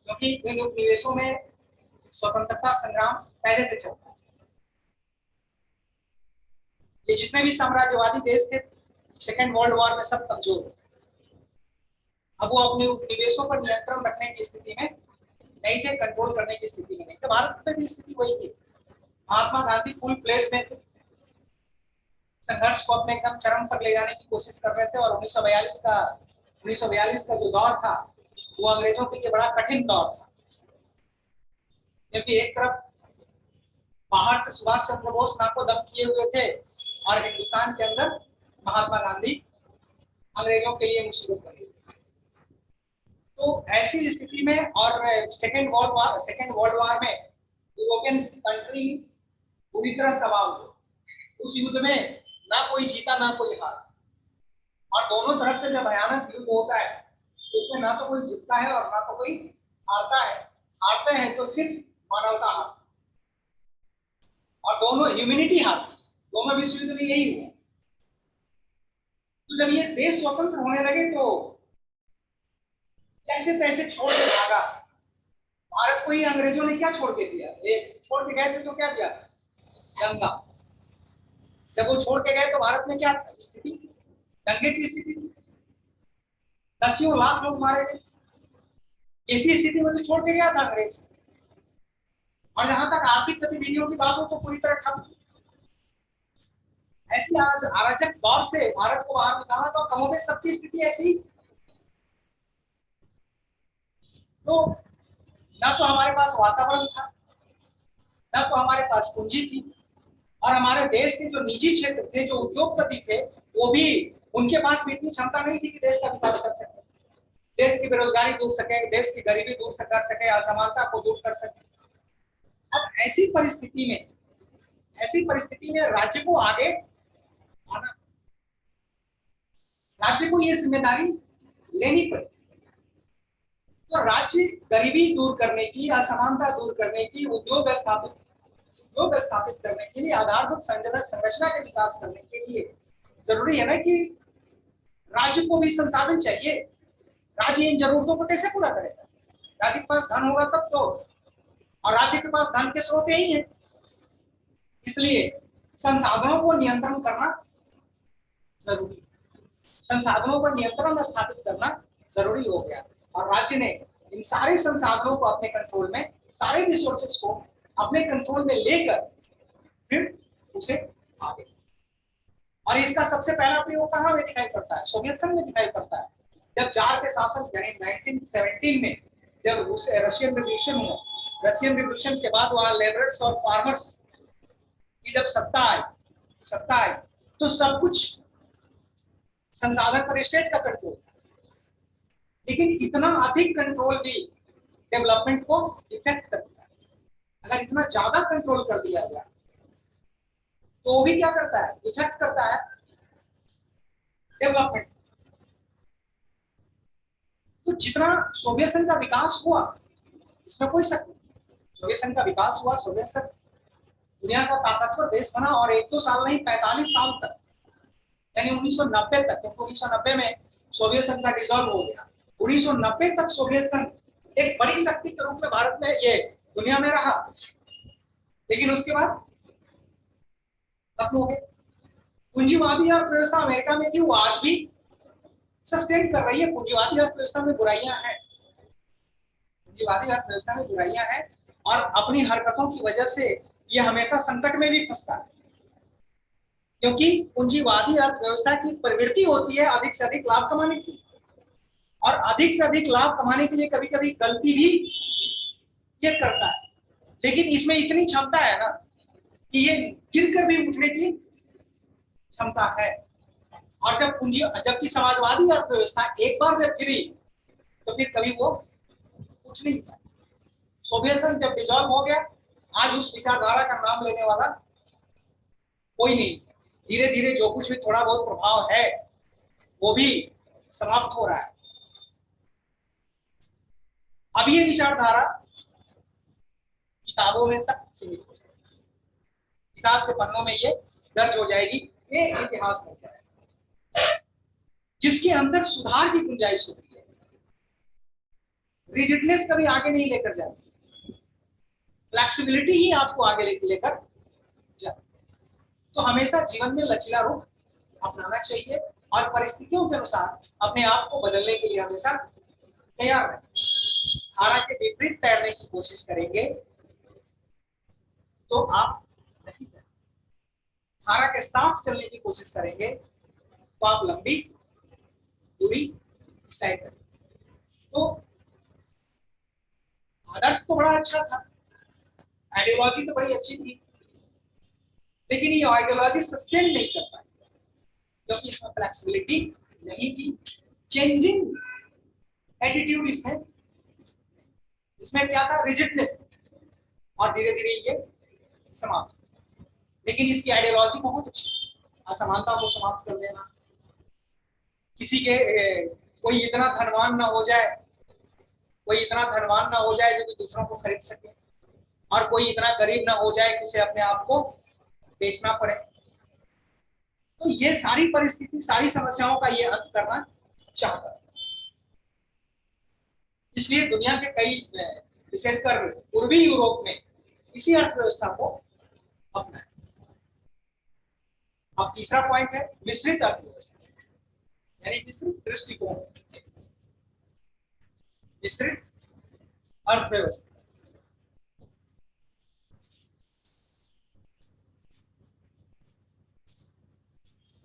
क्योंकि इन उपनिवेशों में स्वतंत्रता संग्राम पहले से चलता है। ये जितने भी साम्राज्यवादी देश थे सेकेंड वर्ल्ड वॉर में सब कमजोर हो, अब वो अपने उपनिवेशों पर नियंत्रण रखने की स्थिति में नहीं थे, कंट्रोल करने की स्थिति में नहीं थे। भारत में भी स्थिति वही थी। महात्मा गांधी फुल प्लेस में थे, संघर्ष को अपने एकदम चरम पर ले जाने की कोशिश कर रहे थे और 1942 का जो दौर था वो अंग्रेजों के लिए बड़ा कठिन दौर था, क्योंकि एक तरफ बाहर से सुभाष चंद्र बोस नाको दम किए हुए थे और हिंदुस्तान के अंदर महात्मा गांधी अंग्रेजों के लिए मुसीबत बनी। तो ऐसी स्थिति में और सेकेंड वर्ल्ड वॉर में यूरोपियन कंट्री पूरी तरह तबाह हुई। उस युद्ध में ना कोई जीता ना कोई हारा, और दोनों तरफ से जब भयानक युद्ध होता है तो उसमें ना तो कोई जीतता है और ना तो कोई हारता है। हारते हैं तो सिर्फ मानवता हारती, और दोनों ह्यूमैनिटी हारती। दोनों विश्व युद्ध में यही हुआ। तो जब ये देश स्वतंत्र होने लगे तो जैसे तैसे छोड़ के भागा। भारत को ही अंग्रेजों ने क्या छोड़ के दिया? ये छोड़ के गए थे तो क्या दिया? गंगा। जब वो छोड़ के गए तो भारत में क्या स्थिति? दंगे की स्थिति थी, दसियों लाख लोग मारे गए। ऐसी स्थिति में तो छोड़ के गया था अंग्रेज। और जहां तक आर्थिक गतिविधियों की बात हो तो पूरी तरह ठप थी। ऐसी आज अराजक दौर से भारत को बाहर निकालना तो कमोबेश सबकी स्थिति ऐसी ही। तो ना तो हमारे पास वातावरण था, ना तो हमारे पास पूंजी थी, और हमारे देश के जो निजी क्षेत्र थे, जो उद्योगपति थे, वो भी उनके पास भी इतनी क्षमता नहीं थी कि देश का विकास कर सके, देश की बेरोजगारी दूर सके, देश की गरीबी दूर कर सके, असमानता को दूर कर सके। अब ऐसी परिस्थिति में राज्य को आगे आना, राज्य को ये जिम्मेदारी लेनी पड़ी। तो राज्य गरीबी दूर करने की, असमानता दूर करने की, उद्योग स्थापित करने के लिए, आधारभूत संरचना के विकास करने के लिए जरूरी है ना कि राज्य को भी संसाधन चाहिए। राज्य इन जरूरतों को कैसे पूरा करेगा? राज्य के पास धन होगा तब तो, और राज्य के पास धन के स्रोत यही है। इसलिए संसाधनों को नियंत्रण करना जरूरी, संसाधनों पर नियंत्रण स्थापित करना जरूरी हो गया। और राज्य ने इन सारे संसाधनों को अपने कंट्रोल में, सारे रिसोर्सेस को अपने कंट्रोल में लेकर फिर उसे आगे, और इसका सबसे पहला प्रयोग कहां में दिखाई पड़ता है? सोवियत संघ में दिखाई पड़ता है। जब जार के शासन यानी 1917 में जब रशियन रिवॉल्यूशन हुआ, रशियन रिवॉल्यूशन के बाद वहां लेबरर्स और फार्मर्स की जब सत्ता आई तो सब कुछ संसाधन पर स्टेट का कंट्रोल, लेकिन इतना अधिक कंट्रोल भी डेवलपमेंट को इफेक्ट करता है। अगर इतना ज्यादा कंट्रोल कर दिया जाए तो वो भी क्या करता है, इफेक्ट करता है डेवलपमेंट। तो जितना सोवियत संघ का विकास हुआ इसमें कोई शक नहीं, सोवियत संघ का विकास हुआ, सोवियत संघ दुनिया का ताकतवर देश बना, और एक दो साल नहीं 45 साल तक, यानी 1990 तक, क्योंकि 1990 में सोवियत संघ का डिसॉल्व हो गया, 1990 तक सोवियत संघ एक बड़ी शक्ति के रूप में भारत में, ये दुनिया में रहा, लेकिन उसके बाद खत्म हो गए। पूंजीवादी अर्थव्यवस्था अमेरिका में थी, वो आज भी सस्टेन कर रही है। पूंजीवादी अर्थव्यवस्था में बुराइयां हैं, पूंजीवादी अर्थव्यवस्था में बुराइयां हैं, और अपनी हरकतों की वजह से ये हमेशा संकट में भी फंसता है, क्योंकि पूंजीवादी अर्थव्यवस्था की प्रवृत्ति होती है अधिक से अधिक लाभ कमाने की, और अधिक से अधिक लाभ कमाने के लिए कभी कभी गलती भी ये करता है, लेकिन इसमें इतनी क्षमता है ना कि ये गिरकर भी उठने की क्षमता है। और जबकि समाजवादी अर्थव्यवस्था एक बार जब गिरी तो फिर कभी वो उठ नहीं पाई। सोवियत संघ जब डिसॉल्व हो गया, आज उस विचारधारा का नाम लेने वाला कोई नहीं। धीरे धीरे जो कुछ भी थोड़ा बहुत प्रभाव है वो भी समाप्त हो रहा है। अब ये विचारधारा किताबों में तक सीमित हो जाएगी, किताब के पन्नों में ये दर्ज हो जाएगी, ये इतिहास बन जाएगा। जिसके अंदर सुधार की गुंजाइश होती है, रिजिडनेस कभी आगे नहीं लेकर जाती, फ्लेक्सिबिलिटी ही आपको आगे लेकर जाती। तो हमेशा जीवन में लचीला रुख अपनाना चाहिए, और परिस्थितियों के अनुसार अपने आप को बदलने के लिए हमेशा तैयार रहें। धारा के विपरीत तैरने की कोशिश करेंगे तो आप नहीं करेंगे, धारा के साथ चलने की कोशिश करेंगे तो आप लंबी दूरी तय करेंगे। तो आदर्श तो बड़ा अच्छा था, आइडियोलॉजी तो बड़ी अच्छी थी, लेकिन ये आइडियोलॉजी सस्टेन नहीं कर पाई, क्योंकि इसमें फ्लेक्सिबिलिटी नहीं थी, चेंजिंग एटीट्यूड इसमें क्या था, रिजिडनेस, और धीरे धीरे ये समाप्त। लेकिन इसकी आइडियोलॉजी बहुत अच्छी, असमानता को समाप्त कर देना, किसी के कोई इतना धनवान ना हो जाए, कोई इतना धनवान ना हो जाए जो कि दूसरों को खरीद सके, और कोई इतना गरीब ना हो जाए कि उसे अपने आप को बेचना पड़े। तो ये सारी परिस्थिति, सारी समस्याओं का ये अंत करना चाहता है। इसलिए दुनिया के कई, विशेषकर पूर्वी यूरोप में इसी अर्थव्यवस्था को अपनाया। अब तीसरा पॉइंट है मिश्रित अर्थव्यवस्था, यानी मिश्रित दृष्टिकोण, मिश्रित अर्थव्यवस्था।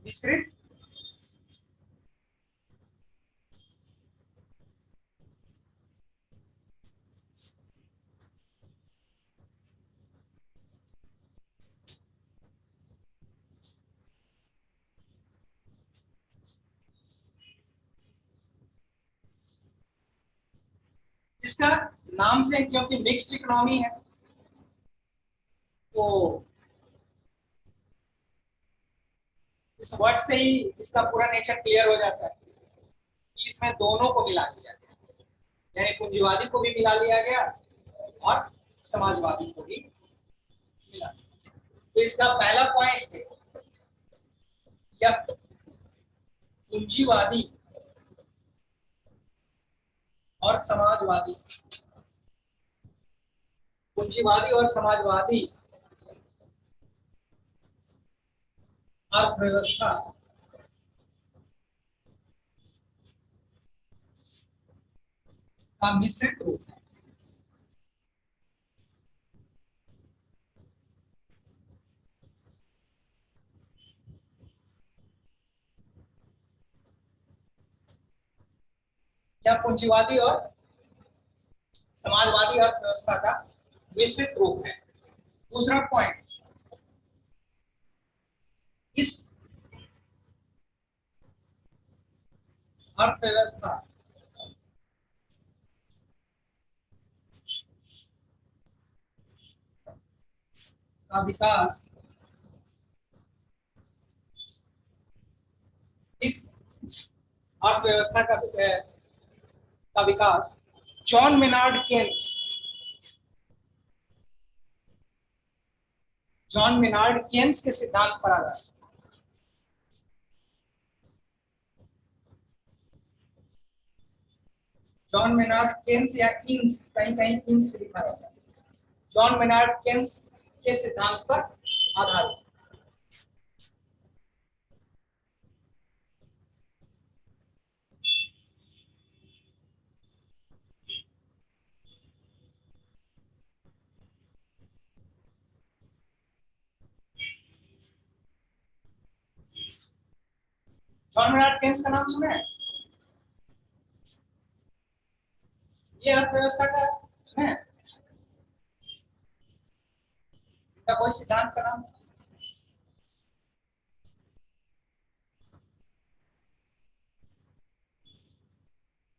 मिश्रित इसका नाम से, क्योंकि मिक्स्ड इकोनॉमी है, तो इस वर्ड से ही इसका पूरा नेचर क्लियर हो जाता है कि इसमें दोनों को मिला लिया गया, यानी पूंजीवादी को भी मिला लिया गया और समाजवादी को भी मिला। तो इसका पहला पॉइंट है या पूंजीवादी और समाजवादी, पूंजीवादी और समाजवादी अर्थव्यवस्था का मिश्रित रूप है। या पूंजीवादी और समाजवादी अर्थव्यवस्था का मिश्रित रूप है। दूसरा पॉइंट, इस अर्थव्यवस्था का विकास इस अर्थव्यवस्था का विकास जॉन मेनार्ड केन्स के सिद्धांत पर आधारित। जॉन मेनार्ड केन्स या कीन्स, कहीं कहीं कीन्स लिखा रहता है। जॉन मेनार्ड केन्स के सिद्धांत पर आधारित। जॉन मेनार्ड केन्स का नाम सुना है? ये अर्थव्यवस्था का सुना है? क्या कोई सिद्धांत का नाम?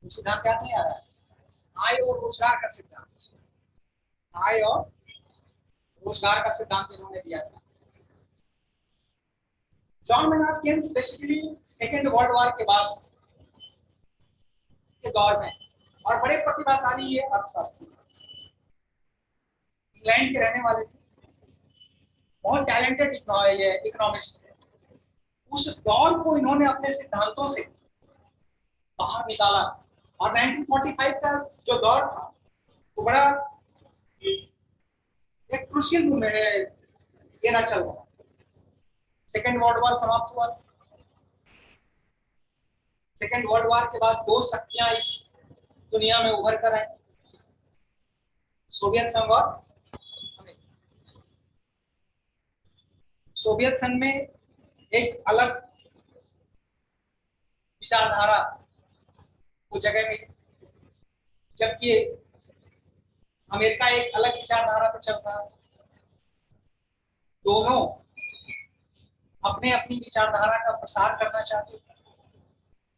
सिद्धांत याद नहीं आ रहा है? आय और रोजगार का सिद्धांत। आय और रोजगार का सिद्धांत इन्होंने दिया था। John Maynard Keynes basically second world war के बाद के दौर में और बड़े प्रतिभाशाली ये अर्थशास्त्री, इंग्लैंड के रहने वाले थे, बहुत टैलेंटेड इकोनॉमिस्ट थे। उस दौर को इन्होंने अपने सिद्धांतों से बाहर निकाला और 1945 का जो दौर था वो बड़ा एक क्रूशियल एरा चल रहा। सेकेंड वर्ल्ड वॉर समाप्त हुआ। सेकेंड वर्ल्ड वॉर के बाद दो शक्तियां इस दुनिया में उभर कर आई, सोवियत संघ और अमेरिका। सोवियत संघ में एक अलग विचारधारा को जगह मिली, जबकि अमेरिका एक अलग विचारधारा पर चल रहा है। दोनों अपने अपनी विचारधारा का प्रसार करना चाहते थे।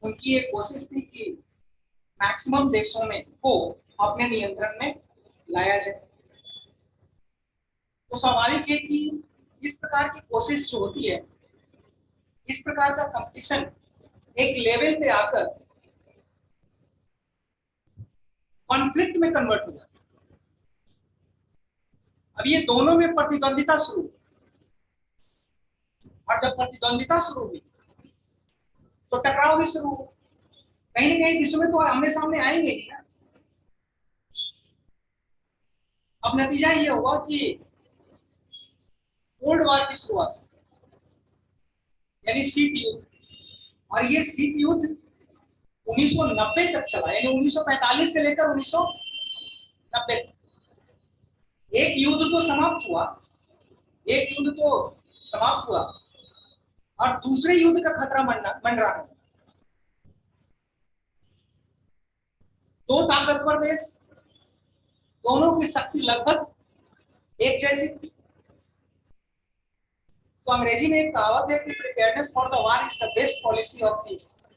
उनकी एक कोशिश थी कि मैक्सिमम देशों में को अपने नियंत्रण में लाया जाए। तो स्वाभाविक है कि इस प्रकार की कोशिश जो होती है, इस प्रकार का कंपटीशन एक लेवल पे आकर कॉन्फ्लिक्ट में कन्वर्ट हो जाता है। अब ये दोनों में प्रतिद्वंदिता शुरू, और जब प्रतिद्वंदिता शुरू हुई तो टकराव भी शुरू हुआ। कहीं ना कहीं विश्व में तो आमने सामने आएंगे ही ना। अब नतीजा ये हुआ कि कोल्ड वॉर की शुरुआत, यानी शीत युद्ध। और ये शीत युद्ध 1990 तक चला, यानी 1945 से लेकर 1990 तक। एक युद्ध तो समाप्त हुआ, एक युद्ध तो समाप्त हुआ और दूसरे युद्ध का खतरा मंडरा है। दो ताकतवर देश, दोनों की शक्ति लगभग एक जैसी थी। तो अंग्रेजी में एक कहावत है कि preparedness for the war is the best policy of peace.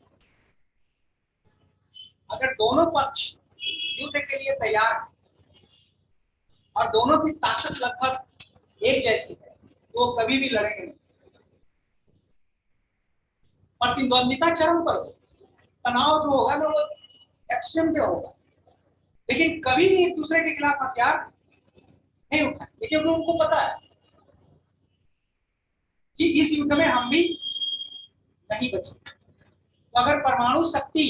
अगर दोनों पक्ष युद्ध के लिए तैयार हैं और दोनों की ताकत लगभग एक जैसी है तो वो कभी भी लड़ेंगे नहीं। प्रतिद्वंदिता चरम पर हो, तनाव जो होगा ना वो एक्सट्रीम पे होगा, लेकिन कभी भी एक दूसरे के खिलाफ हथियार नहीं उठाएंगे, क्योंकि उनको पता है कि इस युद्ध में हम भी नहीं बचेंगे। तो अगर परमाणु शक्ति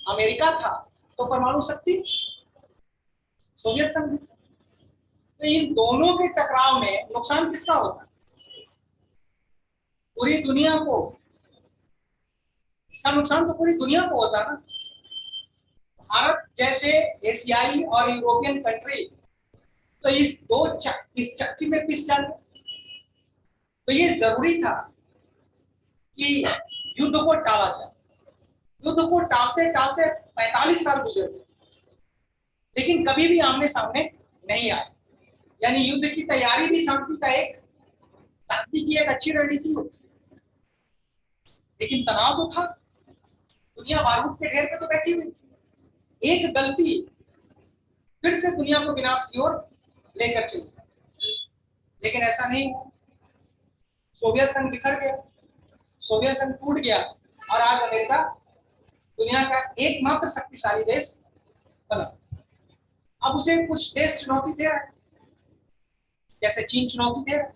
अमेरिका था तो परमाणु शक्ति सोवियत संघ। तो इन दोनों के टकराव में नुकसान किसका होता? पूरी दुनिया को। इसका नुकसान तो पूरी दुनिया को होता ना। भारत जैसे एशियाई और यूरोपियन कंट्री तो इस चक्की में पिस जाते। तो ये जरूरी था कि युद्ध को टाला जाए। युद्ध को टालते टालते 45 साल गुजर गए, लेकिन कभी भी आमने सामने नहीं आए। यानी युद्ध की तैयारी भी शांति की एक अच्छी रणनीति होती है, लेकिन तनाव तो था। दुनिया बारूद के ढेर पे तो बैठी हुई थी, एक गलती फिर से दुनिया को विनाश की ओर लेकर चली। लेकिन ऐसा नहीं हुआ, सोवियत संघ बिखर गया, सोवियत संघ टूट गया और आज अमेरिका दुनिया का एकमात्र शक्तिशाली देश बना। अब उसे कुछ देश चुनौती दे रहा है, जैसे चीन चुनौती दे रहा है।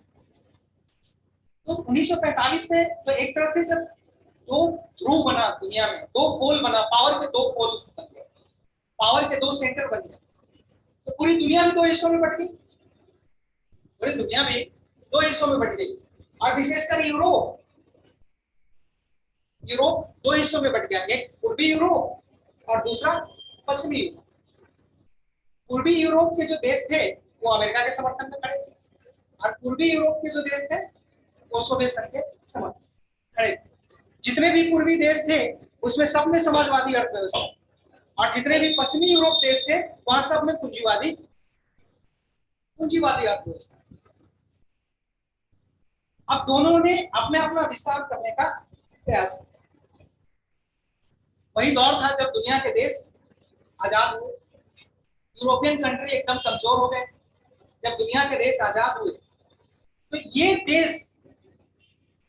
तो 1945 में तो एक तरह से जब दो ध्रुव बना दुनिया में, दो पोल बना, पावर के दो पोल बन गए, पावर के दो सेंटर बन गए, तो पूरी दुनिया में दो हिस्सों में बट गई, पूरी दुनिया में दो हिस्सों में बट गई। और विशेषकर यूरोप, यूरोप दो हिस्सों में बट गया, एक पूर्वी यूरोप और दूसरा पश्चिमी यूरोप। पूर्वी यूरोप के जो देश थे वो अमेरिका के समर्थन में खड़े थे, और पूर्वी यूरोप के जो देश थे वो सोवियत संघ के समर्थन खड़े थे। जितने भी पूर्वी देश थे उसमें सब में समाजवादी अर्थव्यवस्था, और जितने भी पश्चिमी यूरोप देश थे वहां सब में पूंजीवादी अर्थव्यवस्था। अब दोनों ने अपने अपना विस्तार करने का प्रयास किया। वही दौर था जब दुनिया के देश आजाद हुए, यूरोपियन कंट्री एकदम कमजोर हो गए। जब दुनिया के देश आजाद हुए तो ये देश,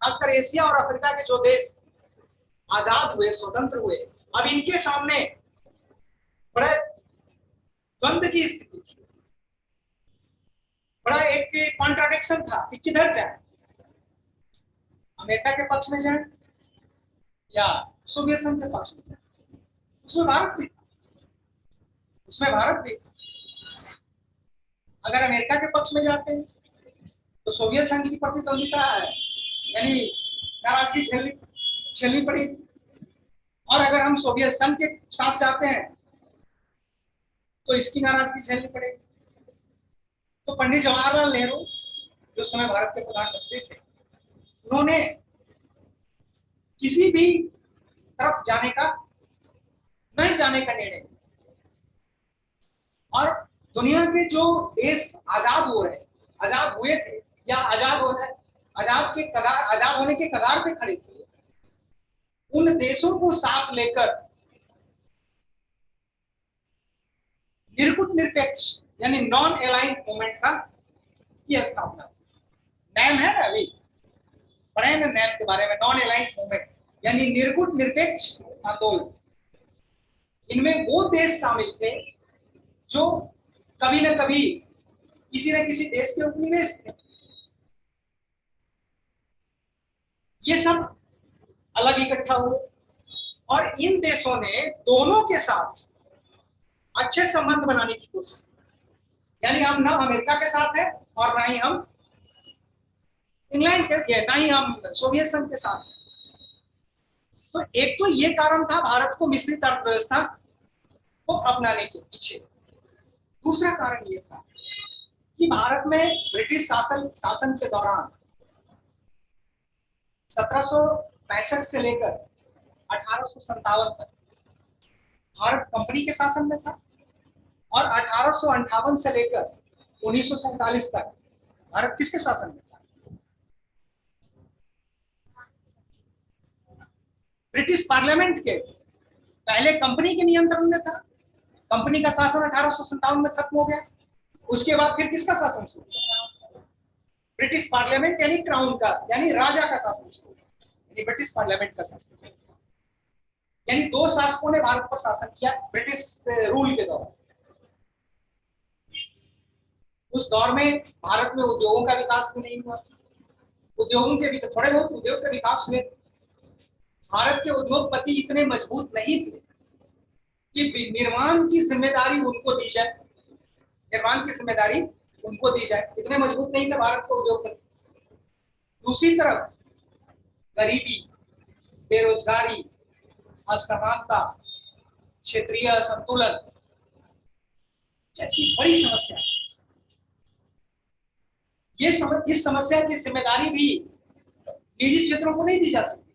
खासकर एशिया और अफ्रीका के जो देश आजाद हुए, स्वतंत्र हुए, अब इनके सामने बड़े द्वंद्व की स्थिति थी, बड़ा एक कॉन्ट्राडिक्शन था कि किधर जाए, अमेरिका के पक्ष में जाए या सोवियत संघ के पक्ष में जाए। उसमें भारत भी, उसमें भारत भी। अगर अमेरिका के पक्ष में जाते हैं तो सोवियत संघ की प्रतिद्वंदिता है, यानी नाराजगी झेलनी पड़ी, और अगर हम सोवियत संघ के साथ जाते हैं तो इसकी नाराजगी झेलनी पड़ेगी। तो पंडित जवाहरलाल नेहरू जो समय भारत के प्रधानमंत्री थे, उन्होंने किसी भी तरफ नहीं जाने का निर्णय, और दुनिया के जो देश आजाद हुए थे या आजाद होने के कगार पे खड़े थे, उन देशों को साथ लेकर निर्गुट निरपेक्ष यानी नॉन अलाइंड मूवमेंट की स्थापना। नैम है ना, अभी पढ़े ना नैम के बारे में, नॉन अलाइंड मूवमेंट यानी निर्गुट निरपेक्ष आंदोलन। इनमें वो देश शामिल थे जो कभी न कभी किसी न किसी देश के उपनिवेश थे। ये सब अलग इकट्ठा हुए और इन देशों ने दोनों के साथ अच्छे संबंध बनाने की कोशिश की। यानी हम ना अमेरिका के साथ हैं और ना ही हम इंग्लैंड के, ना ही हम सोवियत संघ के साथ हैं। तो एक तो ये कारण था भारत को मिश्रित अर्थव्यवस्था को अपनाने के पीछे। दूसरा कारण ये था कि भारत में ब्रिटिश शासन के दौरान 1765 से लेकर 1857 तक भारत कंपनी के शासन में था, और 1858 से लेकर 1947 तक भारत किसके शासन में था? ब्रिटिश पार्लियामेंट के। पहले कंपनी के नियंत्रण में था, कंपनी का शासन 1857 में खत्म हो गया, उसके बाद फिर किसका शासन शुरू हुआ? ब्रिटिश पार्लियामेंट यानी क्राउन का, यानी राजा का शासन शुरू हुआ, यानी ब्रिटिश पार्लियामेंट का शासन। यानी दो शासकों ने भारत पर शासन किया ब्रिटिश रूल के दौरान। उस दौर में भारत में उद्योगों का विकास भी नहीं हुआ, उद्योगों के भी थोड़े बहुत उद्योग का विकास हुए। भारत के उद्योगपति इतने मजबूत नहीं थे कि निर्माण की जिम्मेदारी उनको दी जाए, इतने मजबूत नहीं थे भारत के उद्योगपति। दूसरी तरफ गरीबी, बेरोजगारी, असमानता, क्षेत्रीय असंतुलन जैसी बड़ी समस्या है। इस समस्या की जिम्मेदारी भी निजी क्षेत्रों को नहीं दी जा सकती,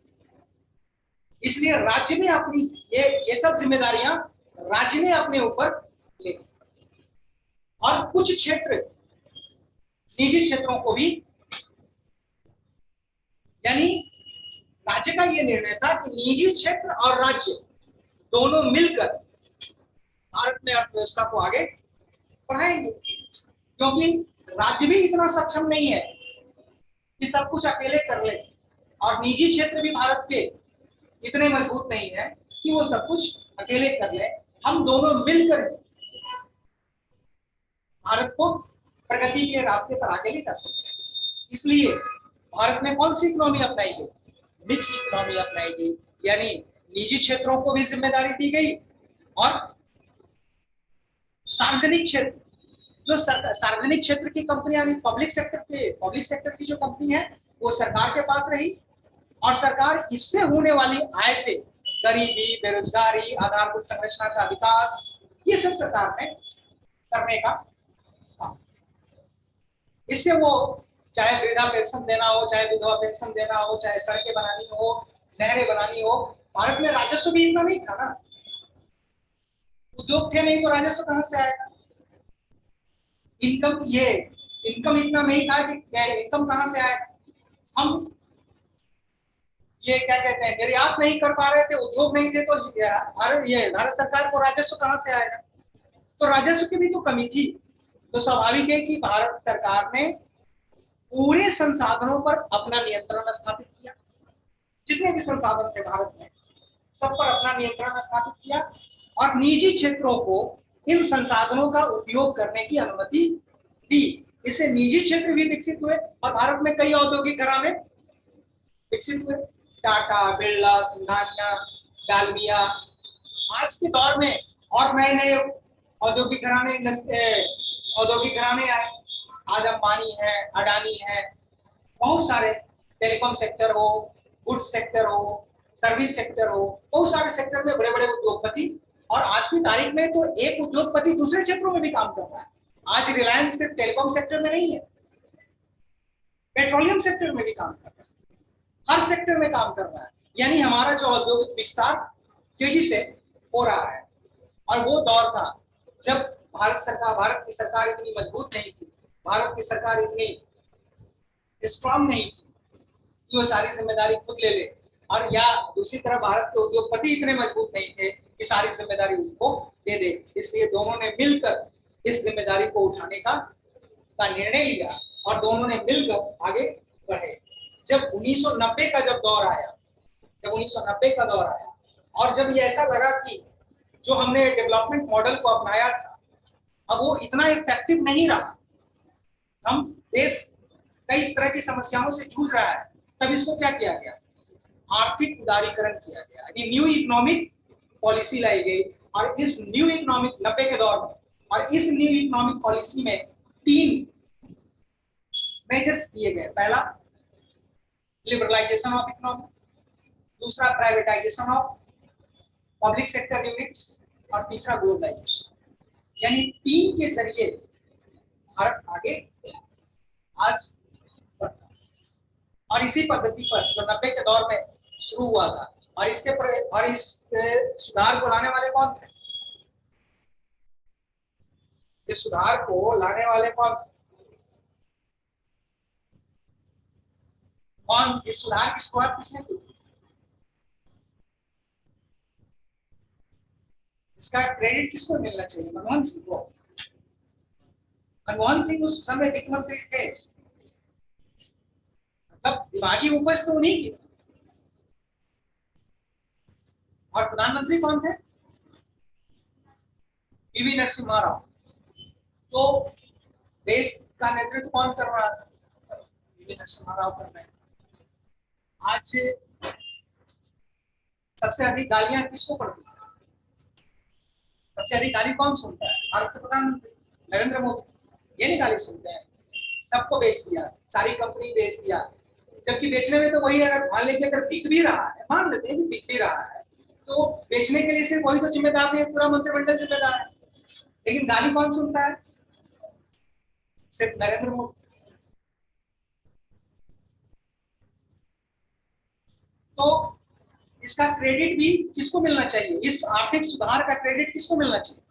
इसलिए राज्य ने अपनी ये सब जिम्मेदारियां राज्य ने अपने ऊपर ले, और कुछ क्षेत्र निजी क्षेत्रों को भी, यानी राज्य का ये निर्णय था कि निजी क्षेत्र और राज्य दोनों मिलकर भारत में अर्थव्यवस्था को आगे बढ़ाएंगे, क्योंकि राज्य भी इतना सक्षम नहीं है कि सब कुछ अकेले कर ले, और निजी क्षेत्र भी भारत के इतने मजबूत नहीं है कि वो सब कुछ अकेले कर ले। हम दोनों मिलकर भारत को प्रगति के रास्ते पर आगे ले जा सकते हैं। इसलिए भारत में कौन सी इकोनॉमी अपनाई गई? मिक्स्ड इकोनॉमी अपनाई गई, यानी निजी क्षेत्रों को भी जिम्मेदारी दी गई और सार्वजनिक क्षेत्र, जो सार्वजनिक क्षेत्र की कंपनी यानी पब्लिक सेक्टर की जो कंपनी है वो सरकार के पास रही, और सरकार इससे होने वाली आय से गरीबी, बेरोजगारी, आधारभूत संरचना का विकास, ये सब सरकार ने करने का काम। इससे वो चाहे वृद्धा पेंशन देना हो, चाहे विधवा पेंशन देना हो, चाहे सड़कें बनानी हो, नहरें बनानी हो, भारत में राजस्व भी इतना नहीं था ना, उद्योग थे नहीं तो राजस्व कहां से आएगा? इनकम इतना नहीं था कि इनकम कहां से आएगा? हम ये क्या कहते हैं, निर्यात नहीं कर पा रहे थे, उद्योग नहीं थे, तो भारत सरकार को राजस्व कहां से आएगा? तो राजस्व की भी तो कमी थी। तो स्वाभाविक है कि भारत सरकार ने पूरे संसाधनों पर अपना नियंत्रण स्थापित किया। जितने भी संसाधन थे भारत में, सब पर अपना नियंत्रण स्थापित किया, और निजी क्षेत्रों को इन संसाधनों का उपयोग करने की अनुमति दी। इससे निजी क्षेत्र भी विकसित हुए, और भारत में कई औद्योगिक घराने विकसित हुए, टाटा, बिरला, सिंघानिया, डालमिया। आज के दौर में और नए नए औद्योगिक घराने आए। आज अंबानी है, अडानी है, बहुत सारे, टेलीकॉम सेक्टर हो, गुड्स सेक्टर हो, सर्विस सेक्टर हो, बहुत सारे सेक्टर में बड़े बड़े उद्योगपति। और आज की तारीख में तो एक उद्योगपति दूसरे क्षेत्रों में भी काम कर रहा है। आज रिलायंस सिर्फ टेलीकॉम सेक्टर में नहीं है, पेट्रोलियम सेक्टर में भी काम कर रहा है, हर सेक्टर में काम कर रहा है। यानी हमारा जो औद्योगिक विस्तार तेजी से हो रहा है। और वो दौर था जब भारत की सरकार इतनी मजबूत नहीं थी, भारत की सरकार इतनी स्ट्रांग नहीं थी कि वो सारी जिम्मेदारी खुद ले ले, और या दूसरी तरफ भारत के उद्योगपति इतने मजबूत नहीं थे कि सारी जिम्मेदारी उनको दे दे। इसलिए दोनों ने मिलकर इस जिम्मेदारी को उठाने का निर्णय लिया, और दोनों ने मिलकर आगे बढ़े। जब 1990 का दौर आया, और जब ये ऐसा लगा कि जो हमने डेवलपमेंट मॉडल को अपनाया था अब वो इतना इफेक्टिव नहीं रहा, हम देश कई तरह की समस्याओं से जूझ रहा है, तब इसको क्या किया गया? आर्थिक उदारीकरण किया गया, न्यू इकोनॉमिक पॉलिसी लाई गई। और इस न्यू इकोनॉमिक 90 के दौर में, और इस न्यू इकोनॉमिक पॉलिसी में 3 मेजर्स किए गए। पहला, लिबरलाइजेशन ऑफ इकोनॉमी, दूसरा privatisation of public sector units, और तीसरा ग्लोबलाइजेशन। यानी 3 के जरिए भारत आगे आज बढ़ता है। और इसी पद्धति पर जो 90 के दौर में शुरू हुआ था, और इस सुधार को लाने वाले कौन थे? इस सुधार को लाने वाले कौन इस सुधार की शुरुआत किसने की? इसका क्रेडिट किसको मिलना चाहिए? मनमोहन सिंह को। मनमोहन सिंह उस समय वित्त मंत्री थे, मतलब दिमागी उपज तो उन्हीं की। और प्रधानमंत्री कौन थे? पीवी नरसिम्हा राव। तो देश का नेतृत्व कौन कर रहा था? पीवी नरसिम्हा राव कर रहे हैं। आज सबसे अधिक गालियां किसको पड़ती है? सबसे अधिक गाली कौन सुनता है? भारत के प्रधानमंत्री नरेंद्र मोदी। ये नहीं गाली सुनते हैं, सबको बेच दिया, सारी कंपनी बेच दिया। जबकि बेचने में तो वही, अगर मान लीजिए अगर बिक भी रहा है, मान लेते हैं कि बिक भी रहा है, तो बेचने के लिए सिर्फ वही तो जिम्मेदार नहीं है, पूरा मंत्रिमंडल जिम्मेदार है। लेकिन गाली कौन सुनता है? सिर्फ नरेंद्र मोदी। तो इसका क्रेडिट भी किसको मिलना चाहिए? इस आर्थिक सुधार का क्रेडिट किसको मिलना चाहिए?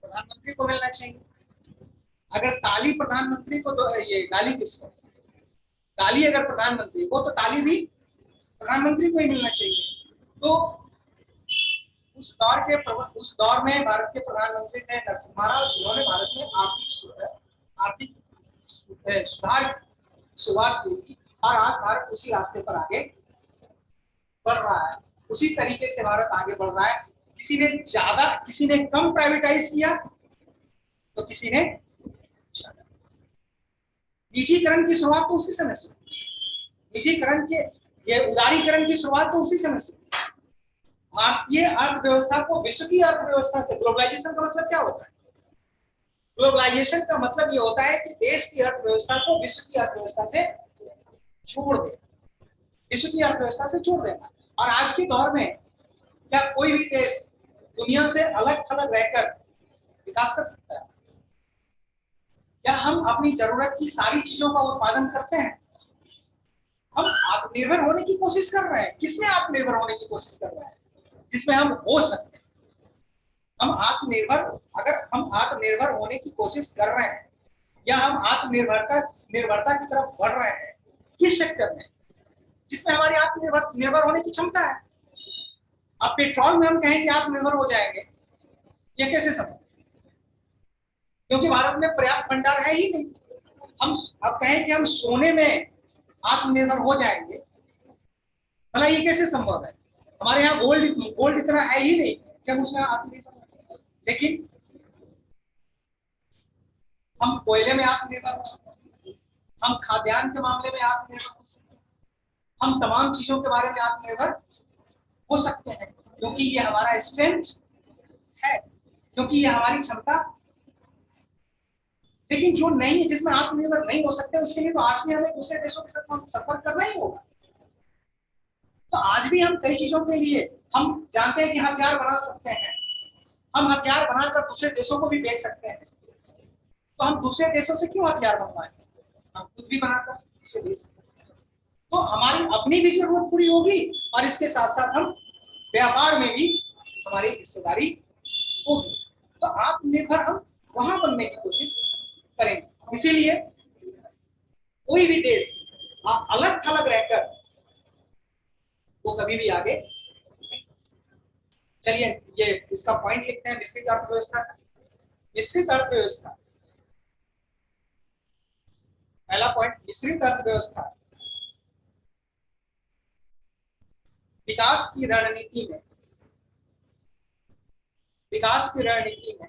प्रधानमंत्री को मिलना चाहिए। अगर ताली प्रधानमंत्री को, तो ये गाली किसको? गाली अगर प्रधानमंत्री को, तो ताली भी प्रधानमंत्री को ही मिलना चाहिए। तो उस दौर में भारत के प्रधानमंत्री थे नरसिम्हा राव, जिन्होंने भारत में आर्थिक सुधार की शुरुआत की थी, और आज भारत उसी रास्ते पर आगे बढ़ रहा है। उसी तरीके से भारत आगे बढ़ रहा है। किसी ने ज्यादा, किसी ने कम प्राइवेटाइज किया, तो किसी ने ज्यादा। निजीकरण की शुरुआत तो उसी समय से, निजीकरण के, ये उदारीकरण की शुरुआत तो उसी समय से। भारतीय अर्थव्यवस्था को विश्व की अर्थव्यवस्था से, ग्लोबलाइजेशन का मतलब क्या होता है? ग्लोबलाइजेशन का मतलब ये होता है कि देश की अर्थव्यवस्था को विश्व की अर्थव्यवस्था से छोड़ दे, विश्व की अर्थव्यवस्था से छोड़ देना। और आज के दौर में क्या कोई भी देश दुनिया से अलग थलग रहकर विकास कर सकता है? क्या हम अपनी जरूरत की सारी चीजों का उत्पादन करते हैं? हम आत्मनिर्भर होने की कोशिश कर रहे हैं। किसमें आत्मनिर्भर होने की कोशिश कर रहे हैं? जिसमें हम हो सकते हैं। हम आत्मनिर्भर, अगर हम आत्मनिर्भर होने की कोशिश कर रहे हैं या हम निर्भरता की तरफ बढ़ रहे हैं, किस सेक्टर में? जिसमें हमारी निर्भर होने की क्षमता है। अब पेट्रोल में हम कहें कि आत्मनिर्भर हो जाएंगे, ये कैसे संभव? क्योंकि भारत में पर्याप्त भंडार है ही नहीं। हम अब कहें कि हम सोने में आत्मनिर्भर हो जाएंगे, भला ये कैसे संभव है? हमारे यहाँ गोल्ड इतना है ही नहीं कि हम उसमें आत्मनिर्भर। लेकिन हम कोयले में आत्मनिर्भर हो सकते हैं, हम खाद्यान्न के मामले में आत्मनिर्भर हो सकते हैं, हम तमाम चीजों के बारे में आत्मनिर्भर हो सकते हैं, क्योंकि ये हमारा स्ट्रेंथ है, क्योंकि ये हमारी क्षमता। लेकिन जो नहीं है, जिसमें आत्मनिर्भर नहीं हो सकते, उसके लिए तो आज भी हमें दूसरे देशों के साथ संपर्क करना ही होगा। तो आज भी हम कई चीजों के लिए, हम जानते हैं कि हथियार बना सकते हैं, हम हथियार बनाकर दूसरे देशों को भी बेच सकते हैं। तो हम दूसरे देशों से क्यों हथियार बनवाएं? हम खुद भी बनाकर उसे बेच सकते हैं। तो हमारी अपनी भी जरूरत पूरी होगी और इसके साथ साथ हम व्यापार में भी हमारी हिस्सेदारी होगी। तो आत्मनिर्भर हम वहां बनने की कोशिश करेंगे। इसीलिए कोई भी देश अलग थलग रहकर वो कभी भी आगे। चलिए ये इसका पॉइंट लिखते हैं, विस्तृत अर्थव्यवस्था। विस्तृत अर्थव्यवस्था, पहला पॉइंट, विस्तृत अर्थव्यवस्था विकास की रणनीति में, विकास की रणनीति में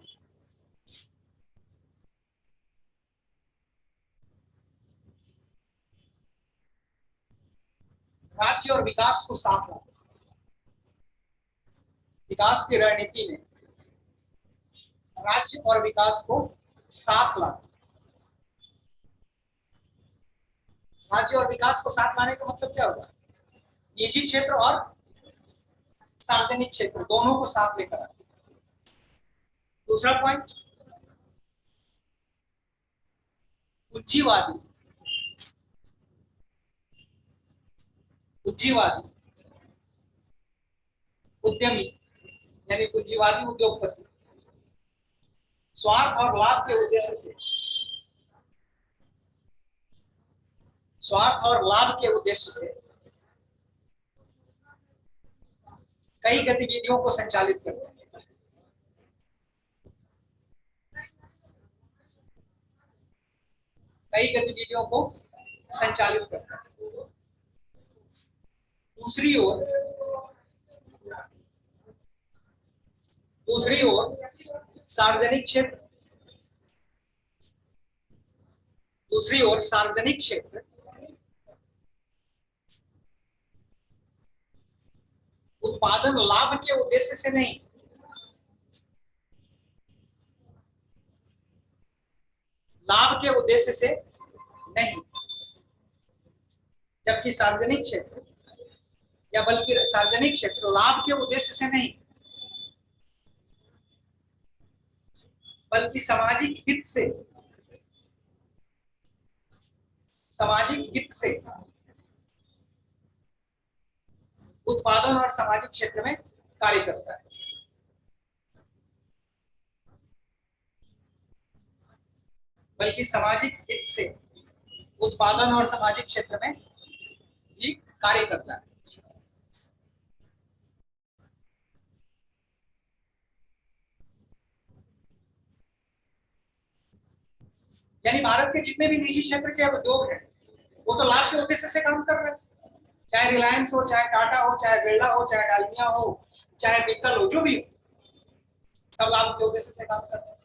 राज्य और विकास को साथ लाना। विकास की रणनीति में राज्य और विकास को साथ लाना। राज्य और विकास को साथ लाने का मतलब क्या होगा? निजी क्षेत्र और सार्वजनिक क्षेत्र दोनों को साथ लेकर आना। दूसरा पॉइंट, पूंजीवादी, पूंजीवादी उद्यमी यानी पूंजीवादी उद्योगपति स्वार्थ और लाभ के उद्देश्य से, स्वार्थ और लाभ के उद्देश्य से कई गतिविधियों को संचालित करते हैं। कई गतिविधियों को संचालित करते हैं। दूसरी ओर, दूसरी ओर सार्वजनिक क्षेत्र, दूसरी ओर सार्वजनिक क्षेत्र उत्पादन लाभ के उद्देश्य से नहीं, लाभ के उद्देश्य से नहीं, जबकि सार्वजनिक क्षेत्र, या बल्कि सार्वजनिक क्षेत्र लाभ के उद्देश्य से नहीं, बल्कि सामाजिक हित से, सामाजिक हित से उत्पादन और सामाजिक क्षेत्र में कार्य करता है। बल्कि सामाजिक हित से उत्पादन और सामाजिक क्षेत्र में भी कार्य करता है। यानी भारत के जितने भी निजी क्षेत्र के उद्योग हैं वो तो लाभ के उद्देश्य से काम कर रहे हैं, चाहे रिलायंस हो, चाहे टाटा हो, चाहे बिरला हो, चाहे डालमिया हो, चाहे बिकल हो, जो भी हो, सब लाभ के उद्देश्य से काम कर रहे हैं।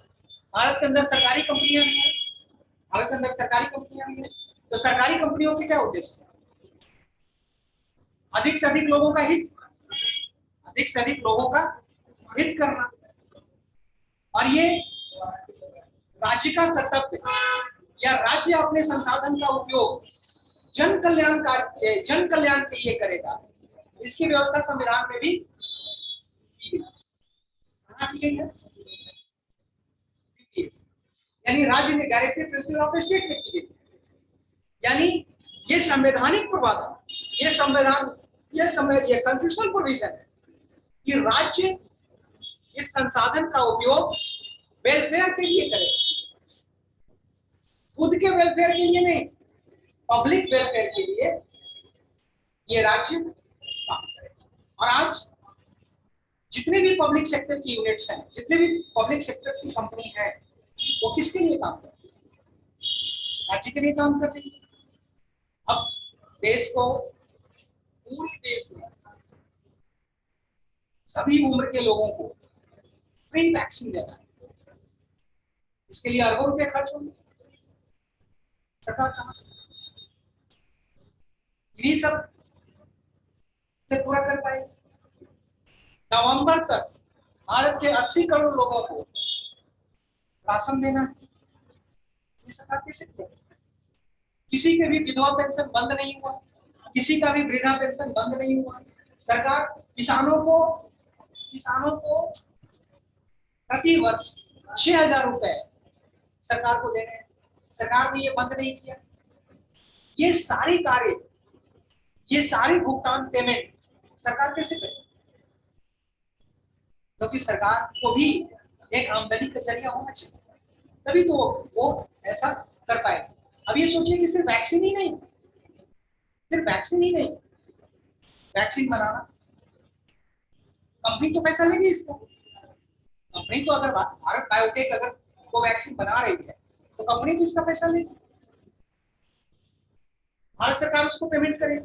भारत के अंदर सरकारी कंपनियां भी हैं, भारत के अंदर सरकारी कंपनियां भी हैं। तो सरकारी कंपनियों के क्या उद्देश्य है? अधिक से अधिक लोगों का हित, अधिक से अधिक लोगों का हित करना। और ये राज्य का कर्तव्य या राज्य अपने संसाधन का उपयोग जन कल्याण के लिए करेगा, इसकी व्यवस्था संविधान में भी दी गई है। यानी राज्य में डायरेक्टिव प्रिंसिपल ऑफ स्टेट में की गई, यानी ये संवैधानिक प्रावधान, ये कॉन्स्टिट्यूशनल प्रोविजन है कि राज्य इस संसाधन का उपयोग वेलफेयर के लिए करे, खुद के वेलफेयर के लिए नहीं, पब्लिक वेलफेयर के लिए ये राज्य काम करे। और आज जितने भी पब्लिक सेक्टर की यूनिट्स हैं, जितने भी पब्लिक सेक्टर की कंपनी है, वो किसके लिए काम कर रही है? राज्य के लिए काम कर रही है। अब देश को, पूरे देश में सभी उम्र के लोगों को फ्री वैक्सीन देना है, इसके लिए अरबों रुपए खर्च होंगे, सरकार कहां से यही सब से पूरा कर पाएगी? नवंबर तक भारत के 80 करोड़ लोगों को राशन देना है, ये सरकार कैसे करेगी? किसी के भी विधवा पेंशन बंद नहीं हुआ, किसी का भी वृद्धा पेंशन बंद नहीं हुआ। सरकार किसानों को प्रति वर्ष 6,000 रुपए सरकार को देने हैं, सरकार ने ये बंद नहीं किया। ये सारी कार्य, ये सारी भुगतान पेमेंट सरकार कैसे करे? क्योंकि सरकार को भी एक आमदनी का जरिया होना चाहिए, तभी तो वो ऐसा कर पाए। अब ये सोचिए कि सिर्फ वैक्सीन ही नहीं, वैक्सीन बनाना, कंपनी तो पैसा लेगी इसका। कंपनी तो अगर भारत बायोटेक अगर वो वैक्सीन बना रही है तो कंपनी तो इसका पैसा लेगी, भारत सरकार उसको पेमेंट करेगी,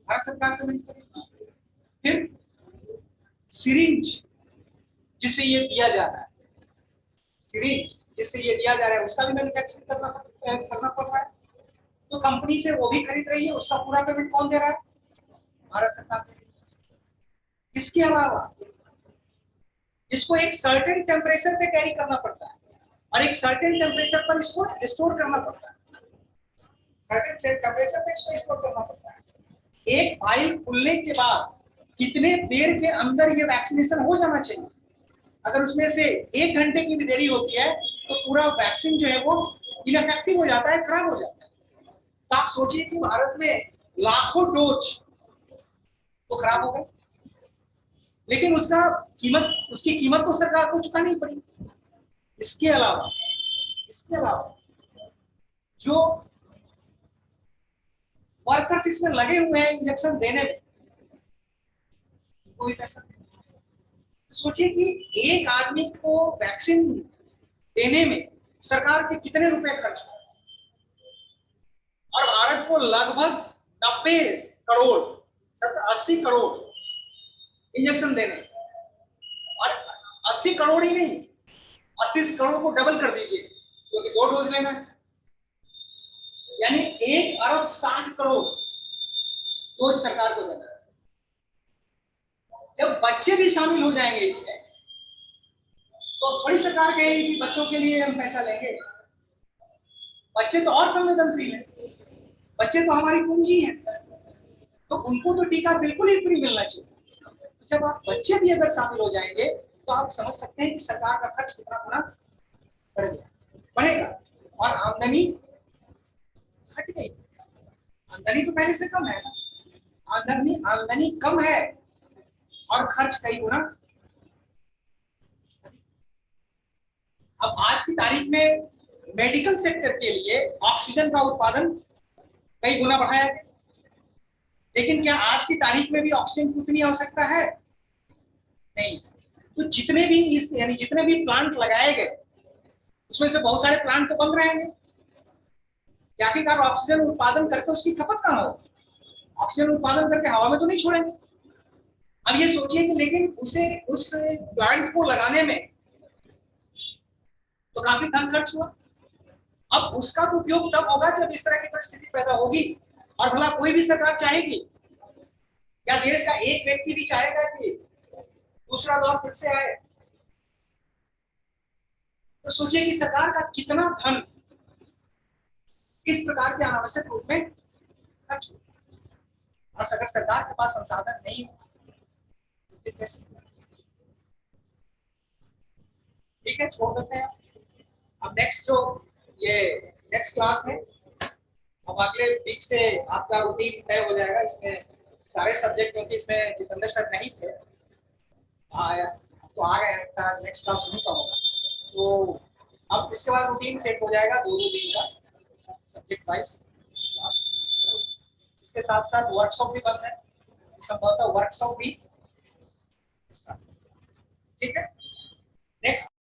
भारत सरकार पेमेंट करेगी। फिर सिरिंज जिसे ये दिया जा रहा है, सिरिंज जिससे ये दिया जा रहा है, उसका भी मैन्युफैक्चरिंग करना पड़ रहा है, तो कंपनी से वो भी खरीद रही है, उसका पूरा पेमेंट कौन दे रहा है? भारत सरकार दे रही है। इसके अलावा इसको एक सर्टेन टेम्परेचर पे कैरी करना पड़ता है और एक सर्टेन टेम्परेचर पर इसको स्टोर करना पड़ता है, सर्टेन टेम्परेचर पे इसको स्टोर करना पड़ता है। एक फाइल खुलने के बाद कितने देर के अंदर ये वैक्सीनेशन हो जाना चाहिए? अगर उसमें से 1 घंटे की भी देरी होती है तो पूरा वैक्सीन जो है वो इनफेक्टिव हो जाता है, खराब हो जाता है। तो आप सोचिए कि भारत में लाखों डोज तो खराब हो गए, लेकिन उसकी कीमत तो सरकार को चुकानी पड़ी। इसके अलावा जो वर्कर्स इसमें लगे हुए हैं इंजेक्शन देने में, कोई पैसा नहीं। सोचिए कि एक आदमी को वैक्सीन देने में सरकार के कितने रुपए खर्च हुए, और भारत को लगभग 90 करोड़ 80 करोड़ इंजेक्शन देने, और 80 करोड़ ही नहीं, 80 करोड़ को डबल कर दीजिए क्योंकि 2 डोज लेना है, यानी 1 अरब 60 करोड़ डोज सरकार को देना है। जब बच्चे भी शामिल हो जाएंगे इसमें तो थोड़ी सरकार कहेगी कि बच्चों के लिए हम पैसा लेंगे। बच्चे तो और संवेदनशील हैं, बच्चे तो हमारी पूंजी हैं, तो उनको तो टीका बिल्कुल ही फ्री मिलना चाहिए। जब आप बच्चे भी अगर शामिल हो जाएंगे तो आप समझ सकते हैं कि सरकार का खर्च कितना गुना बढ़ेगा और आमदनी घट गई। आमदनी तो पहले से कम है ना, आमदनी कम है और खर्च कई गुना। अब आज की तारीख में मेडिकल सेक्टर के लिए ऑक्सीजन का उत्पादन कई गुना बढ़ाया गया, लेकिन क्या आज की तारीख में भी ऑक्सीजन की उतनी आवश्यकता है? नहीं। तो जितने भी प्लांट लगाए गए उसमें से बहुत सारे प्लांट तो बन रहे हैं, आखिरकार ऑक्सीजन उत्पादन करके उसकी खपत कहाँ हो? ऑक्सीजन उत्पादन करके हवा में तो नहीं छोड़ेंगे। अब ये सोचिए कि लेकिन उसे उस प्लांट को लगाने में तो काफी धन खर्च हुआ। अब उसका तो उपयोग तब होगा जब इस तरह की परिस्थिति पैदा होगी, और भला कोई भी सरकार चाहेगी, या देश का एक व्यक्ति भी चाहेगा कि दूसरा दौर फिर से आए? तो सोचिए कि सरकार का कितना धन इस प्रकार के अनावश्यक रूप में खर्च हो। और अगर सरकार के पास संसाधन नहीं हो तो फिर कैसे? ठीक है, छोड़ देते हैं। अब नेक्स्ट जो ये नेक्स्ट क्लास में, अब अगले वीक से आपका रूटीन तय हो जाएगा इसमें सारे सब्जेक्ट, क्योंकि इसमें जितेंद्र सर नहीं थे, तो आ गए हैं, नेक्स्ट क्लास उन्हीं का होगा। तो अब इसके बाद रूटीन सेट हो जाएगा 2-2 दिन का सब्जेक्ट वाइज क्लास। इसके साथ साथ वर्कशॉप भी बन रहे हैं, संभवतः वर्कशॉप भी, ठीक है। नेक्स्ट